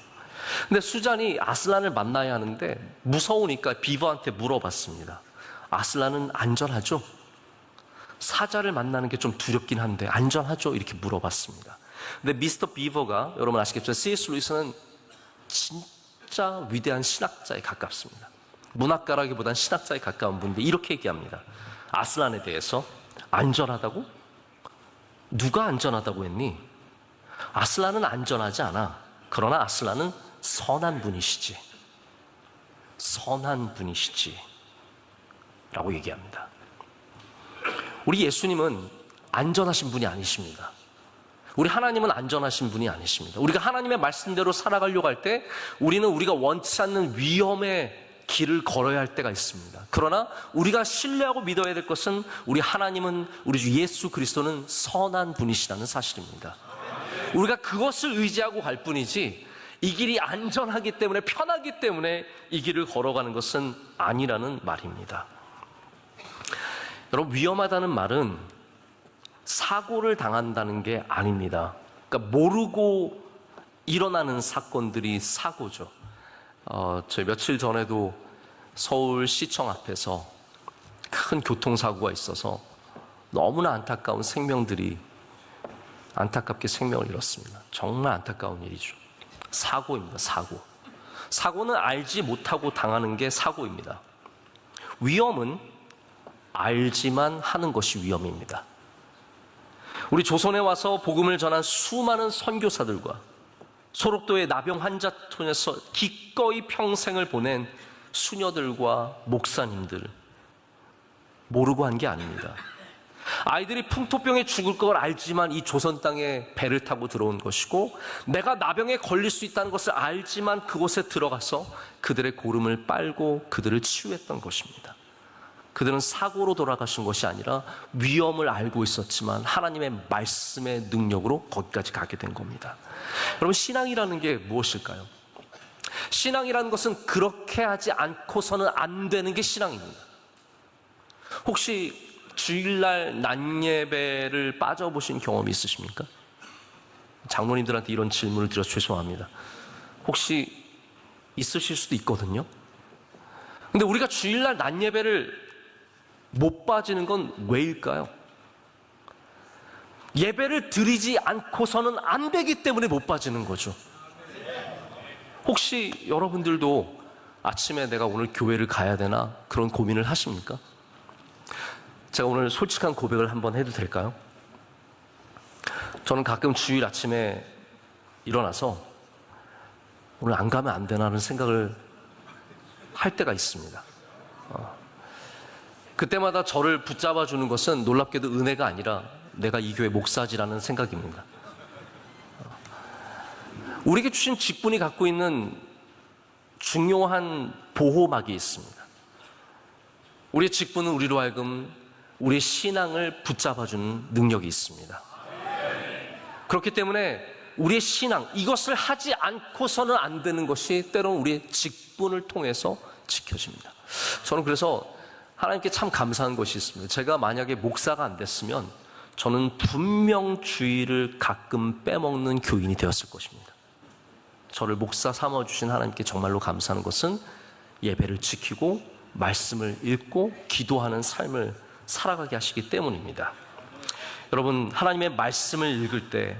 근데 수잔이 아슬란을 만나야 하는데 무서우니까 비버한테 물어봤습니다. 아슬란은 안전하죠? 사자를 만나는 게 좀 두렵긴 한데 안전하죠? 이렇게 물어봤습니다. 근데 미스터 비버가, 여러분 아시겠죠? C.S. 루이스는 진짜 위대한 신학자에 가깝습니다. 문학가라기보단 신학자에 가까운 분인데 이렇게 얘기합니다. 아슬란에 대해서 안전하다고? 누가 안전하다고 했니? 아슬란은 안전하지 않아. 그러나 아슬란은 선한 분이시지. 선한 분이시지. 라고 얘기합니다. 우리 예수님은 안전하신 분이 아니십니다. 우리 하나님은 안전하신 분이 아니십니다. 우리가 하나님의 말씀대로 살아가려고 할 때 우리는 우리가 원치 않는 위험의 길을 걸어야 할 때가 있습니다. 그러나 우리가 신뢰하고 믿어야 될 것은 우리 하나님은, 우리 주 예수 그리스도는 선한 분이시라는 사실입니다. 우리가 그것을 의지하고 갈 뿐이지 이 길이 안전하기 때문에, 편하기 때문에 이 길을 걸어가는 것은 아니라는 말입니다. 여러분, 위험하다는 말은 사고를 당한다는 게 아닙니다. 그러니까 모르고 일어나는 사건들이 사고죠. 저희 며칠 전에도 서울시청 앞에서 큰 교통사고가 있어서 너무나 안타까운 생명들이 안타깝게 생명을 잃었습니다. 정말 안타까운 일이죠. 사고입니다. 사고. 사고는 알지 못하고 당하는 게 사고입니다. 위험은 알지만 하는 것이 위험입니다. 우리 조선에 와서 복음을 전한 수많은 선교사들과 소록도의 나병 환자촌에서 기꺼이 평생을 보낸 수녀들과 목사님들, 모르고 한 게 아닙니다. 아이들이 풍토병에 죽을 걸 알지만 이 조선 땅에 배를 타고 들어온 것이고, 내가 나병에 걸릴 수 있다는 것을 알지만 그곳에 들어가서 그들의 고름을 빨고 그들을 치유했던 것입니다. 그들은 사고로 돌아가신 것이 아니라 위험을 알고 있었지만 하나님의 말씀의 능력으로 거기까지 가게 된 겁니다. 여러분, 신앙이라는 게 무엇일까요? 신앙이라는 것은 그렇게 하지 않고서는 안 되는 게 신앙입니다. 혹시 주일날 낮예배를 빠져보신 경험이 있으십니까? 장로님들한테 이런 질문을 드려서 죄송합니다. 혹시 있으실 수도 있거든요. 근데 우리가 주일날 낮예배를 못 빠지는 건 왜일까요? 예배를 드리지 않고서는 안 되기 때문에 못 빠지는 거죠. 혹시 여러분들도 아침에 내가 오늘 교회를 가야 되나 그런 고민을 하십니까? 제가 오늘 솔직한 고백을 한번 해도 될까요? 저는 가끔 주일 아침에 일어나서 오늘 안 가면 안 되나 하는 생각을 할 때가 있습니다. 그때마다 저를 붙잡아 주는 것은 놀랍게도 은혜가 아니라 내가 이 교회 목사지라는 생각입니다. 우리에게 주신 직분이 갖고 있는 중요한 보호막이 있습니다. 우리의 직분은 우리로 하여금 우리의 신앙을 붙잡아주는 능력이 있습니다. 그렇기 때문에 우리의 신앙, 이것을 하지 않고서는 안 되는 것이 때로는 우리의 직분을 통해서 지켜집니다. 저는 그래서 하나님께 참 감사한 것이 있습니다. 제가 만약에 목사가 안 됐으면 저는 분명 주일을 가끔 빼먹는 교인이 되었을 것입니다. 저를 목사 삼아주신 하나님께 정말로 감사하는 것은 예배를 지키고 말씀을 읽고 기도하는 삶을 살아가게 하시기 때문입니다. 여러분, 하나님의 말씀을 읽을 때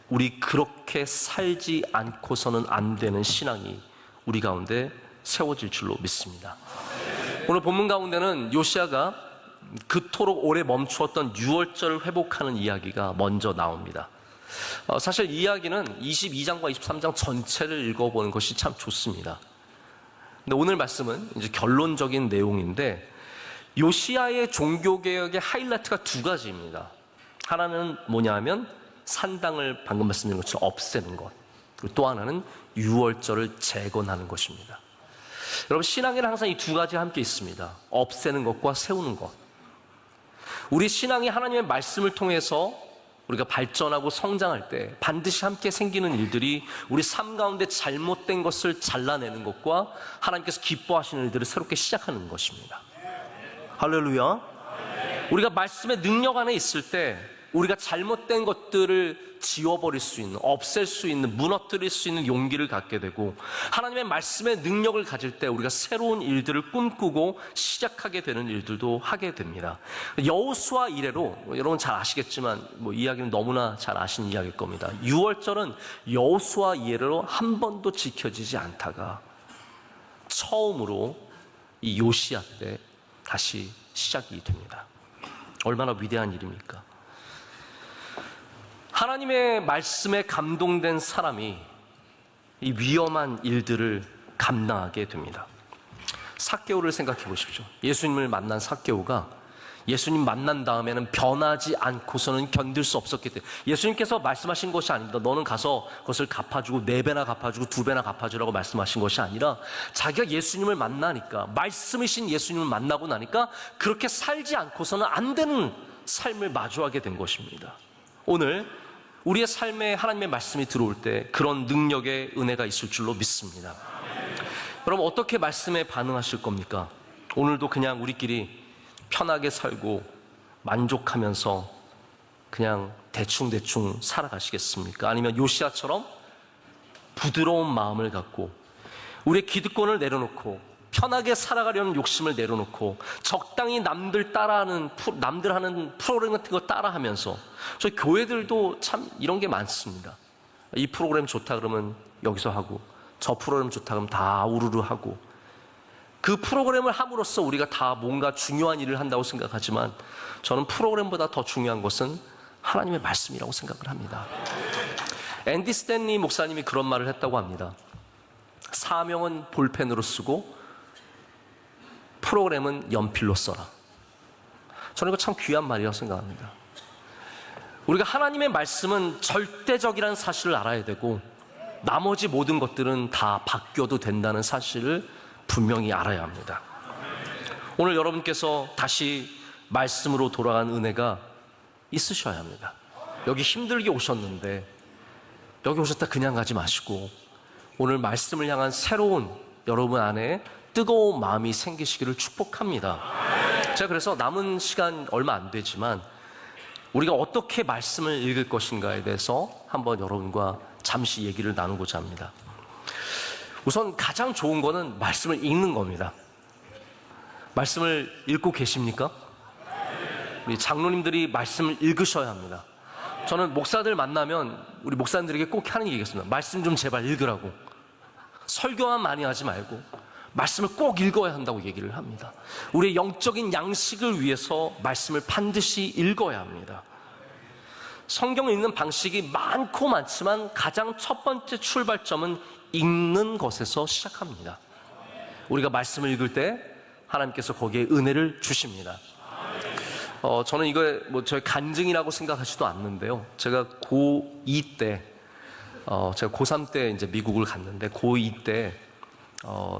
우리 그렇게 살지 않고서는 안 되는 신앙이 우리 가운데 세워질 줄로 믿습니다. 오늘 본문 가운데는 요시야가 그토록 오래 멈추었던 유월절을 회복하는 이야기가 먼저 나옵니다. 사실 이 이야기는 22장과 23장 전체를 읽어보는 것이 참 좋습니다. 근데 오늘 말씀은 이제 결론적인 내용인데, 요시야의 종교개혁의 하이라이트가 두 가지입니다. 하나는 뭐냐 하면 산당을 방금 말씀드린 것처럼 없애는 것, 그리고 또 하나는 유월절을 재건하는 것입니다. 여러분, 신앙에는 항상 이 두 가지가 함께 있습니다. 없애는 것과 세우는 것. 우리 신앙이 하나님의 말씀을 통해서 우리가 발전하고 성장할 때 반드시 함께 생기는 일들이 우리 삶 가운데 잘못된 것을 잘라내는 것과 하나님께서 기뻐하시는 일들을 새롭게 시작하는 것입니다. 할렐루야. 우리가 말씀의 능력 안에 있을 때 우리가 잘못된 것들을 지워버릴 수 있는, 없앨 수 있는, 무너뜨릴 수 있는 용기를 갖게 되고, 하나님의 말씀의 능력을 가질 때 우리가 새로운 일들을 꿈꾸고 시작하게 되는 일들도 하게 됩니다. 여호수아 이래로, 여러분 잘 아시겠지만 이 이야기는 너무나 잘 아시는 이야기일 겁니다. 유월절은 여호수아 이래로 한 번도 지켜지지 않다가 처음으로 이 요시야 때 다시 시작이 됩니다. 얼마나 위대한 일입니까? 하나님의 말씀에 감동된 사람이 이 위험한 일들을 감당하게 됩니다. 삭개오를 생각해 보십시오. 예수님을 만난 삭개오가 예수님 만난 다음에는 변하지 않고서는 견딜 수 없었기 때문에, 예수님께서 말씀하신 것이 아닙니다. 너는 가서 그것을 갚아주고 4배나 갚아주고 2배나 갚아주라고 말씀하신 것이 아니라, 자기가 예수님을 만나니까, 말씀이신 예수님을 만나고 나니까 그렇게 살지 않고서는 안 되는 삶을 마주하게 된 것입니다. 오늘 우리의 삶에 하나님의 말씀이 들어올 때 그런 능력의 은혜가 있을 줄로 믿습니다. 여러분, 어떻게 말씀에 반응하실 겁니까? 오늘도 그냥 우리끼리 편하게 살고 만족하면서 그냥 대충대충 살아가시겠습니까? 아니면 요시야처럼 부드러운 마음을 갖고 우리의 기득권을 내려놓고 편하게 살아가려는 욕심을 내려놓고 적당히 남들 하는 프로그램 같은 거 따라하면서, 저희 교회들도 참 이런 게 많습니다. 이 프로그램 좋다 그러면 여기서 하고, 저 프로그램 좋다 그러면 다 우르르 하고, 그 프로그램을 함으로써 우리가 다 뭔가 중요한 일을 한다고 생각하지만 저는 프로그램보다 더 중요한 것은 하나님의 말씀이라고 생각을 합니다. 앤디 스탠리 목사님이 그런 말을 했다고 합니다. 사명은 볼펜으로 쓰고 프로그램은 연필로 써라. 저는 이거 참 귀한 말이라고 생각합니다. 우리가 하나님의 말씀은 절대적이라는 사실을 알아야 되고 나머지 모든 것들은 다 바뀌어도 된다는 사실을 분명히 알아야 합니다. 오늘 여러분께서 다시 말씀으로 돌아간 은혜가 있으셔야 합니다. 여기 힘들게 오셨는데 여기 오셨다 그냥 가지 마시고 오늘 말씀을 향한 새로운 여러분 안에 뜨거운 마음이 생기시기를 축복합니다. 제가 그래서 남은 시간 얼마 안 되지만 우리가 어떻게 말씀을 읽을 것인가에 대해서 한번 여러분과 잠시 얘기를 나누고자 합니다. 우선 가장 좋은 거는 말씀을 읽는 겁니다. 말씀을 읽고 계십니까? 우리 장로님들이 말씀을 읽으셔야 합니다. 저는 목사들 만나면 우리 목사님들에게 꼭 하는 얘기가 있습니다. 말씀 좀 제발 읽으라고. 설교만 많이 하지 말고 말씀을 꼭 읽어야 한다고 얘기를 합니다. 우리의 영적인 양식을 위해서 말씀을 반드시 읽어야 합니다. 성경을 읽는 방식이 많고 많지만 가장 첫 번째 출발점은 읽는 것에서 시작합니다. 우리가 말씀을 읽을 때 하나님께서 거기에 은혜를 주십니다. 저는 이거 저의 간증이라고 생각하지도 않는데요. 제가 고2 때, 제가 고3 때 이제 미국을 갔는데 고2 때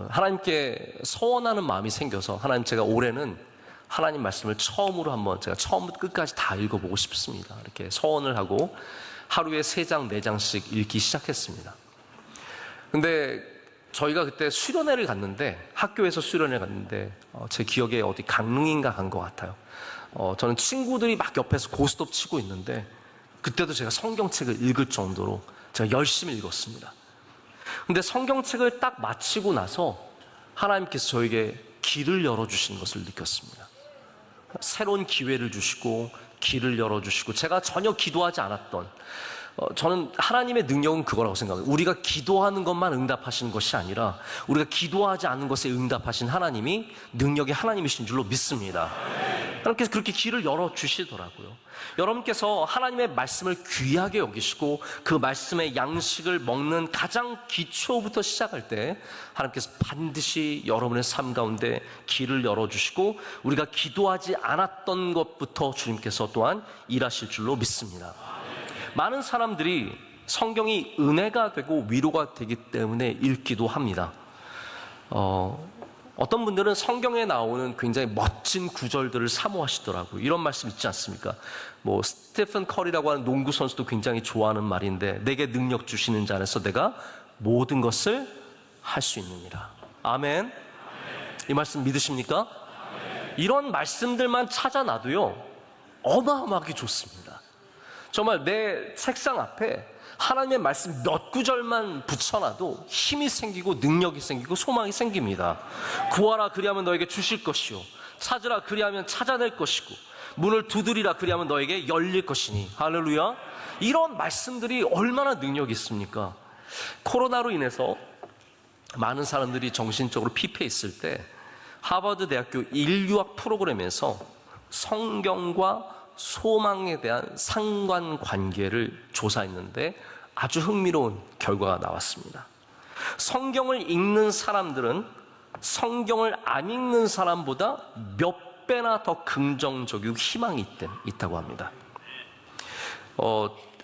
하나님께 서원하는 마음이 생겨서 하나님 제가 올해는 하나님 말씀을 처음으로 한번 제가 처음부터 끝까지 다 읽어보고 싶습니다. 이렇게 서원을 하고 하루에 3장, 4장씩 읽기 시작했습니다. 근데 저희가 그때 수련회를 갔는데 학교에서 수련회 갔는데 제 기억에 어디 강릉인가 간 것 같아요. 저는 친구들이 막 옆에서 고스톱 치고 있는데 그때도 제가 성경책을 읽을 정도로 제가 열심히 읽었습니다. 근데 성경책을 딱 마치고 나서 하나님께서 저에게 길을 열어주시는 것을 느꼈습니다. 새로운 기회를 주시고 길을 열어주시고 제가 전혀 기도하지 않았던 저는 하나님의 능력은 그거라고 생각해요. 우리가 기도하는 것만 응답하시는 것이 아니라 우리가 기도하지 않는 것에 응답하신 하나님이 능력의 하나님이신 줄로 믿습니다. 하나님께서 그렇게 길을 열어주시더라고요. 여러분께서 하나님의 말씀을 귀하게 여기시고 그 말씀의 양식을 먹는 가장 기초부터 시작할 때 하나님께서 반드시 여러분의 삶 가운데 길을 열어주시고 우리가 기도하지 않았던 것부터 주님께서 또한 일하실 줄로 믿습니다. 많은 사람들이 성경이 은혜가 되고 위로가 되기 때문에 읽기도 합니다. 어떤 분들은 성경에 나오는 굉장히 멋진 구절들을 사모하시더라고요. 이런 말씀 있지 않습니까? 스테픈 커리라고 하는 농구 선수도 굉장히 좋아하는 말인데 내게 능력 주시는 자 안에서 내가 모든 것을 할 수 있느니라. 아멘. 이 말씀 믿으십니까? 이런 말씀들만 찾아놔도요 어마어마하게 좋습니다. 정말 내 책상 앞에 하나님의 말씀 몇 구절만 붙여놔도 힘이 생기고 능력이 생기고 소망이 생깁니다. 구하라 그리하면 너에게 주실 것이요 찾으라 그리하면 찾아낼 것이고 문을 두드리라 그리하면 너에게 열릴 것이니. 할렐루야. 이런 말씀들이 얼마나 능력이 있습니까? 코로나로 인해서 많은 사람들이 정신적으로 피폐해 있을 때 하버드 대학교 인류학 프로그램에서 성경과 소망에 대한 상관관계를 조사했는데 아주 흥미로운 결과가 나왔습니다. 성경을 읽는 사람들은 성경을 안 읽는 사람보다 몇 배나 더 긍정적이고 희망이 있다고 합니다.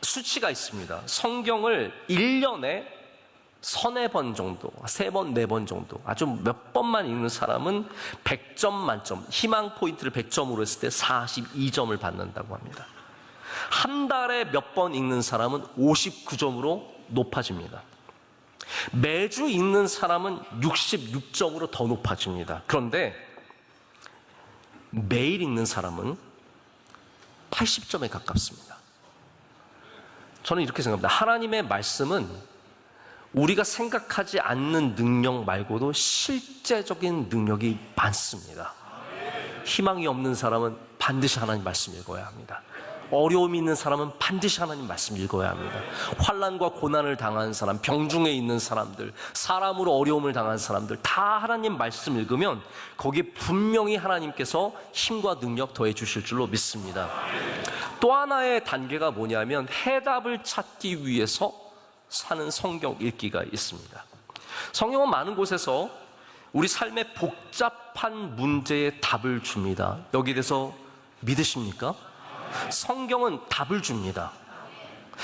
수치가 있습니다. 성경을 1년에 서너 번 정도, 3번, 4번 정도 아주 몇 번만 읽는 사람은 100점 만점, 희망 포인트를 100점으로 했을 때 42점을 받는다고 합니다. 한 달에 몇 번 읽는 사람은 59점으로 높아집니다. 매주 읽는 사람은 66점으로 더 높아집니다. 그런데 매일 읽는 사람은 80점에 가깝습니다. 저는 이렇게 생각합니다. 하나님의 말씀은 우리가 생각하지 않는 능력 말고도 실제적인 능력이 많습니다. 희망이 없는 사람은 반드시 하나님 말씀 읽어야 합니다. 어려움이 있는 사람은 반드시 하나님 말씀 읽어야 합니다. 환난과 고난을 당한 사람, 병중에 있는 사람들, 사람으로 어려움을 당한 사람들 다 하나님 말씀 읽으면 거기에 분명히 하나님께서 힘과 능력 더해 주실 줄로 믿습니다. 또 하나의 단계가 뭐냐면 해답을 찾기 위해서 사는 성경 읽기가 있습니다. 성경은 많은 곳에서 우리 삶의 복잡한 문제에 답을 줍니다. 여기에 대해서 믿으십니까? 성경은 답을 줍니다.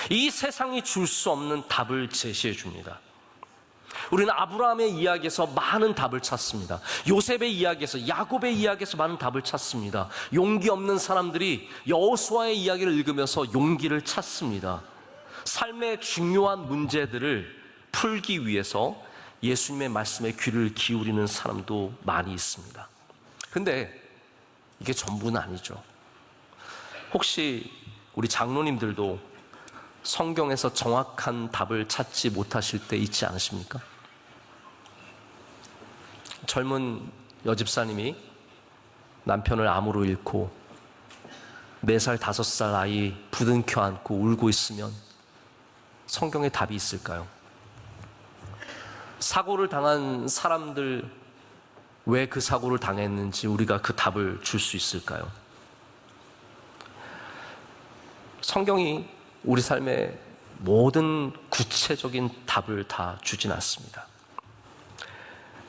이 세상이 줄 수 없는 답을 제시해 줍니다. 우리는 아브라함의 이야기에서 많은 답을 찾습니다. 요셉의 이야기에서, 야곱의 이야기에서 많은 답을 찾습니다. 용기 없는 사람들이 여호수아의 이야기를 읽으면서 용기를 찾습니다. 삶의 중요한 문제들을 풀기 위해서 예수님의 말씀에 귀를 기울이는 사람도 많이 있습니다. 근데 이게 전부는 아니죠. 혹시 우리 장로님들도 성경에서 정확한 답을 찾지 못하실 때 있지 않으십니까? 젊은 여집사님이 남편을 암으로 잃고 4살, 5살 아이 부둥켜 안고 울고 있으면 성경에 답이 있을까요? 사고를 당한 사람들 왜 그 사고를 당했는지 우리가 그 답을 줄 수 있을까요? 성경이 우리 삶의 모든 구체적인 답을 다 주진 않습니다.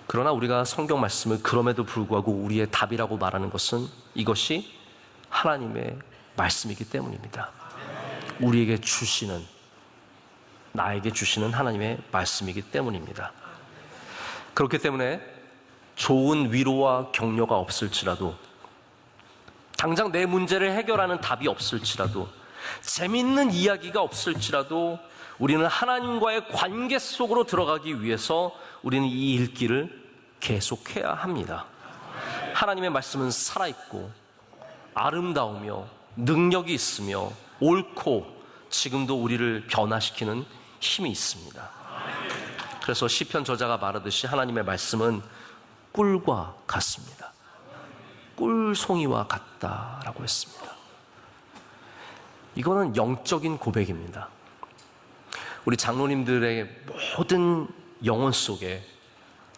그러나 우리가 성경 말씀을 그럼에도 불구하고 우리의 답이라고 말하는 것은 이것이 하나님의 말씀이기 때문입니다. 우리에게 주시는, 나에게 주시는 하나님의 말씀이기 때문입니다. 그렇기 때문에 좋은 위로와 격려가 없을지라도, 당장 내 문제를 해결하는 답이 없을지라도, 재밌는 이야기가 없을지라도 우리는 하나님과의 관계 속으로 들어가기 위해서 우리는 이 읽기를 계속해야 합니다. 하나님의 말씀은 살아있고 아름다우며 능력이 있으며 옳고 지금도 우리를 변화시키는 힘이 있습니다. 그래서 시편 저자가 말하듯이 하나님의 말씀은 꿀과 같습니다. 꿀송이와 같다라고 했습니다. 이거는 영적인 고백입니다. 우리 장로님들의 모든 영혼 속에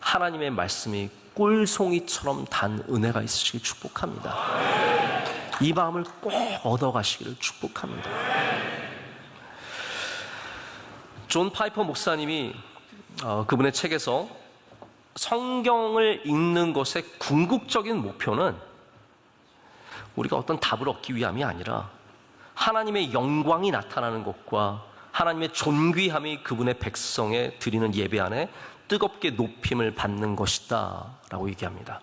하나님의 말씀이 꿀송이처럼 단 은혜가 있으시길 축복합니다. 이 마음을 꼭 얻어가시기를 축복합니다. 존 파이퍼 목사님이 그분의 책에서 성경을 읽는 것의 궁극적인 목표는 우리가 어떤 답을 얻기 위함이 아니라 하나님의 영광이 나타나는 것과 하나님의 존귀함이 그분의 백성에 드리는 예배 안에 뜨겁게 높임을 받는 것이다 라고 얘기합니다.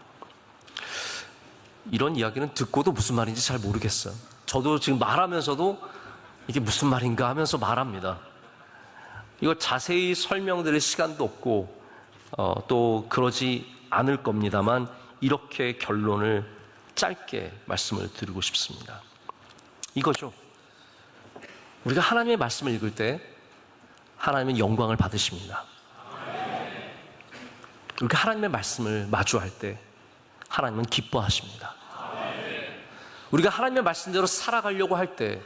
이런 이야기는 듣고도 무슨 말인지 잘 모르겠어요. 저도 지금 말하면서도 이게 무슨 말인가 하면서 말합니다. 이걸 자세히 설명드릴 시간도 없고 또 그러지 않을 겁니다만 이렇게 결론을 짧게 말씀을 드리고 싶습니다. 이거죠. 우리가 하나님의 말씀을 읽을 때 하나님은 영광을 받으십니다. 우리가 하나님의 말씀을 마주할 때 하나님은 기뻐하십니다. 우리가 하나님의 말씀대로 살아가려고 할 때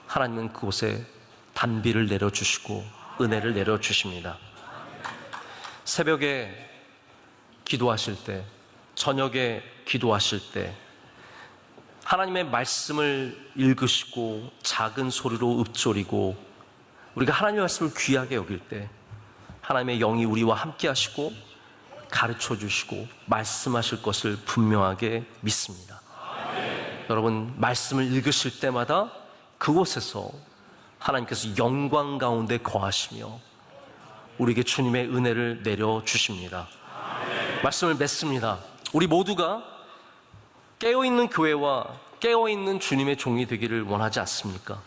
하나님은 그곳에 단비를 내려주시고 은혜를 내려주십니다. 새벽에 기도하실 때, 저녁에 기도하실 때 하나님의 말씀을 읽으시고 작은 소리로 읊조리고 우리가 하나님의 말씀을 귀하게 여길 때 하나님의 영이 우리와 함께 하시고 가르쳐 주시고 말씀하실 것을 분명하게 믿습니다. 여러분, 말씀을 읽으실 때마다 그곳에서 하나님께서 영광 가운데 거하시며 우리에게 주님의 은혜를 내려주십니다. 말씀을 맺습니다. 우리 모두가 깨어있는 교회와 깨어있는 주님의 종이 되기를 원하지 않습니까?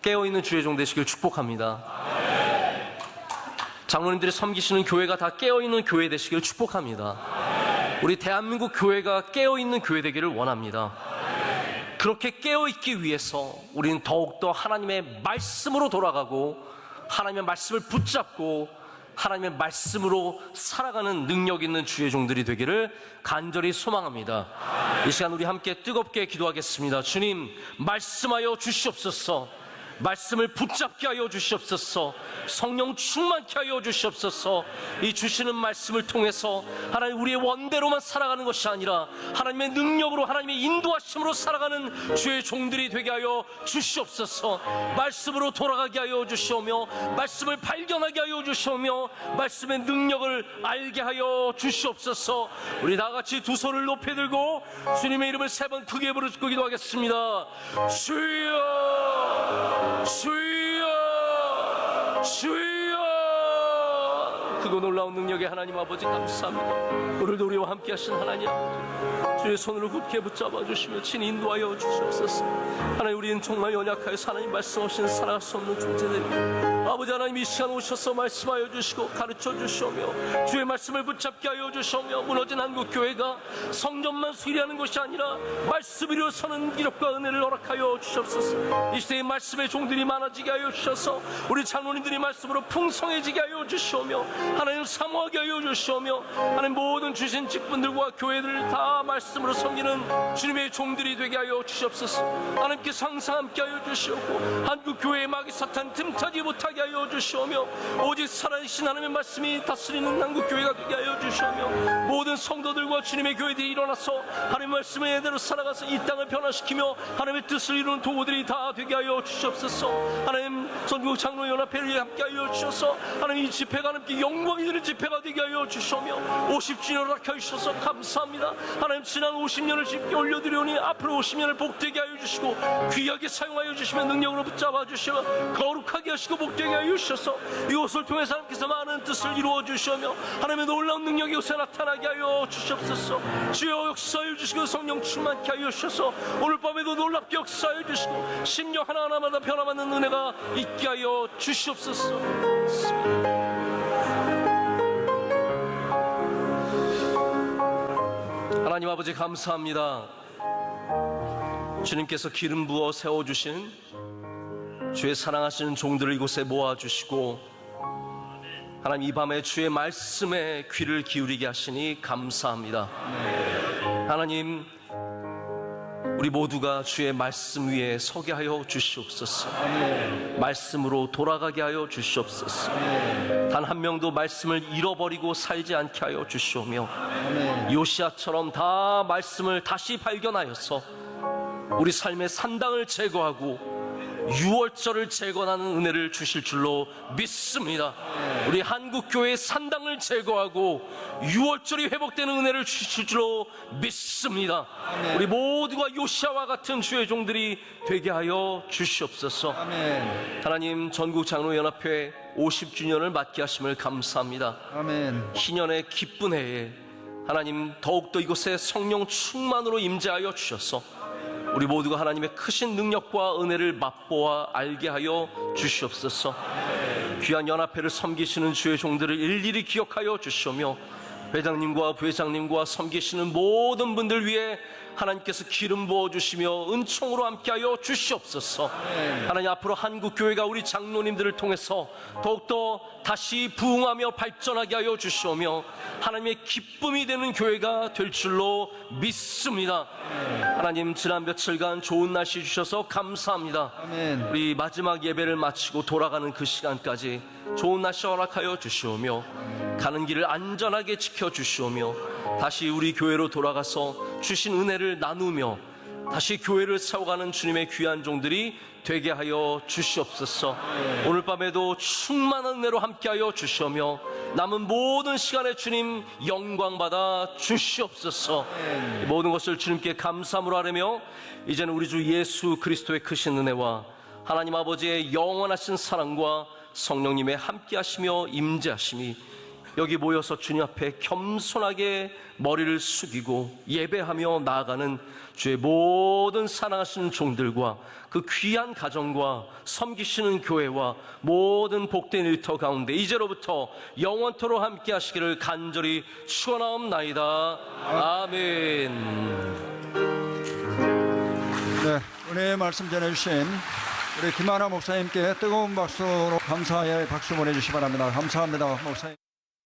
깨어있는 주의 종 되시길 축복합니다. 장로님들이 섬기시는 교회가 다 깨어있는 교회 되시길 축복합니다. 우리 대한민국 교회가 깨어있는 교회 되기를 원합니다. 그렇게 깨어있기 위해서 우리는 더욱더 하나님의 말씀으로 돌아가고 하나님의 말씀을 붙잡고 하나님의 말씀으로 살아가는 능력 있는 주의 종들이 되기를 간절히 소망합니다. 이 시간 우리 함께 뜨겁게 기도하겠습니다. 주님, 말씀하여 주시옵소서. 말씀을 붙잡게 하여 주시옵소서. 성령 충만케 하여 주시옵소서. 이 주시는 말씀을 통해서 하나님 우리의 원대로만 살아가는 것이 아니라 하나님의 능력으로, 하나님의 인도하심으로 살아가는 주의 종들이 되게 하여 주시옵소서. 말씀으로 돌아가게 하여 주시오며, 말씀을 발견하게 하여 주시오며, 말씀의 능력을 알게 하여 주시옵소서. 우리 다같이 두 손을 높이 들고 주님의 이름을 3번 크게 부르짖고 기도하겠습니다. 주여, 주여, 주여. 크고 놀라운 능력의 하나님 아버지 감사합니다. 오늘도 우리와 함께 하신 하나님 아버지, 주의 손으로 굳게 붙잡아 주시며 친히 인도하여 주시옵소서. 하나님, 우리는 정말 연약하여서 하나님 말씀 없이는 살아갈 수 없는 존재들입니다. 아버지 하나님, 이 시간 오셔서 말씀하여 주시고 가르쳐 주시오며 주의 말씀을 붙잡게 하여 주시오며, 무너진 한국교회가 성전만 수리하는 것이 아니라 말씀 위로 서는 기력과 은혜를 허락하여 주시옵소서. 이 시대에 말씀의 종들이 많아지게 하여 주셔서 우리 장로님들이 말씀으로 풍성해지게 하여 주시오며, 하나님 사모하게 하여 주시오며, 하나님 모든 주신 직분들과 교회들을 다 말씀으로 섬기는 주님의 종들이 되게 하여 주시옵소서. 하나님께서 항상 함께 하여 주시옵고 한국교회의 마귀 사탄 틈타지 못하게 하여 주시오며, 오직 살아계신 하나님의 말씀이 다스리는 한국교회가 되게 하여 주시오며, 모든 성도들과 주님의 교회들이 일어나서 하나님의 말씀의 예대로 살아가서 이 땅을 변화시키며 하나님의 뜻을 이루는 도구들이 다 되게 하여 주시옵소서. 하나님, 전국 장로연합회를 함께 하여 주셔서 하나님 이 집회가 하나님께 영광이 되는 집회가 되게 하여 주시오며, 50주년을 허락하여 주셔서 감사합니다. 하나님, 지난 50년을 집게 올려드리오니 앞으로 50년을 복되게 하여 주시고 귀하게 사용하여 주시며 능력으로 붙잡아 주시며 거룩하게 하시고 복되게 하여 주셔서 이곳을 통해서 하나님께서 많은 뜻을 이루어 주시오며 하나님의 놀라운 능력이 이곳에 나타나게 하여 주시옵소서. 주여 역사하여 주시고 성령 충만케 하여 주셔서 오늘 밤에도 놀랍게 역사하여 주시고 심령 하나하나마다 변화받는 은혜가 있게 하여 주시옵소서. 하나님 아버지 감사합니다. 주님께서 기름 부어 세워주신 주의 사랑하시는 종들을 이곳에 모아주시고 하나님 이 밤에 주의 말씀에 귀를 기울이게 하시니 감사합니다. 하나님, 우리 모두가 주의 말씀 위에 서게 하여 주시옵소서. 말씀으로 돌아가게 하여 주시옵소서. 단 한 명도 말씀을 잃어버리고 살지 않게 하여 주시오며, 요시아처럼 다 말씀을 다시 발견하여서 우리 삶의 산당을 제거하고 유월절을 재건하는 은혜를 주실 줄로 믿습니다. 우리 한국교회의 산당을 제거하고 유월절이 회복되는 은혜를 주실 줄로 믿습니다. 우리 모두가 요시아와 같은 주의 종들이 되게 하여 주시옵소서. 하나님, 전국 장로연합회 50주년을 맞게 하심을 감사합니다. 희년의 기쁜 해에 하나님 더욱더 이곳에 성령 충만으로 임재하여 주셔서 우리 모두가 하나님의 크신 능력과 은혜를 맛보아 알게 하여 주시옵소서. 귀한 연합회를 섬기시는 주의 종들을 일일이 기억하여 주시오며, 회장님과 부회장님과 섬기시는 모든 분들 위해 하나님께서 기름 부어주시며 은총으로 함께하여 주시옵소서. 하나님, 앞으로 한국교회가 우리 장로님들을 통해서 더욱더 다시 부흥하며 발전하게 하여 주시오며 하나님의 기쁨이 되는 교회가 될 줄로 믿습니다. 하나님, 지난 며칠간 좋은 날씨 주셔서 감사합니다. 우리 마지막 예배를 마치고 돌아가는 그 시간까지 좋은 날씨 허락하여 주시오며 가는 길을 안전하게 지켜주시오며 다시 우리 교회로 돌아가서 주신 은혜를 나누며 다시 교회를 세워가는 주님의 귀한 종들이 되게 하여 주시옵소서. 오늘 밤에도 충만한 은혜로 함께하여 주시오며 남은 모든 시간에 주님 영광받아 주시옵소서. 모든 것을 주님께 감사함으로 하려며 이제는 우리 주 예수 그리스도의 크신 은혜와 하나님 아버지의 영원하신 사랑과 성령님의 함께하시며 임재하심이 여기 모여서 주님 앞에 겸손하게 머리를 숙이고 예배하며 나아가는 주의 모든 사랑하시는 종들과 그 귀한 가정과 섬기시는 교회와 모든 복된 일터 가운데 이제로부터 영원토록 함께 하시기를 간절히 축원하옵나이다. 아멘. 네, 은혜의 말씀 전해주신 우리 김하나 목사님께 뜨거운 박수로 감사의 박수 보내주시기 바랍니다. 감사합니다, 목사님.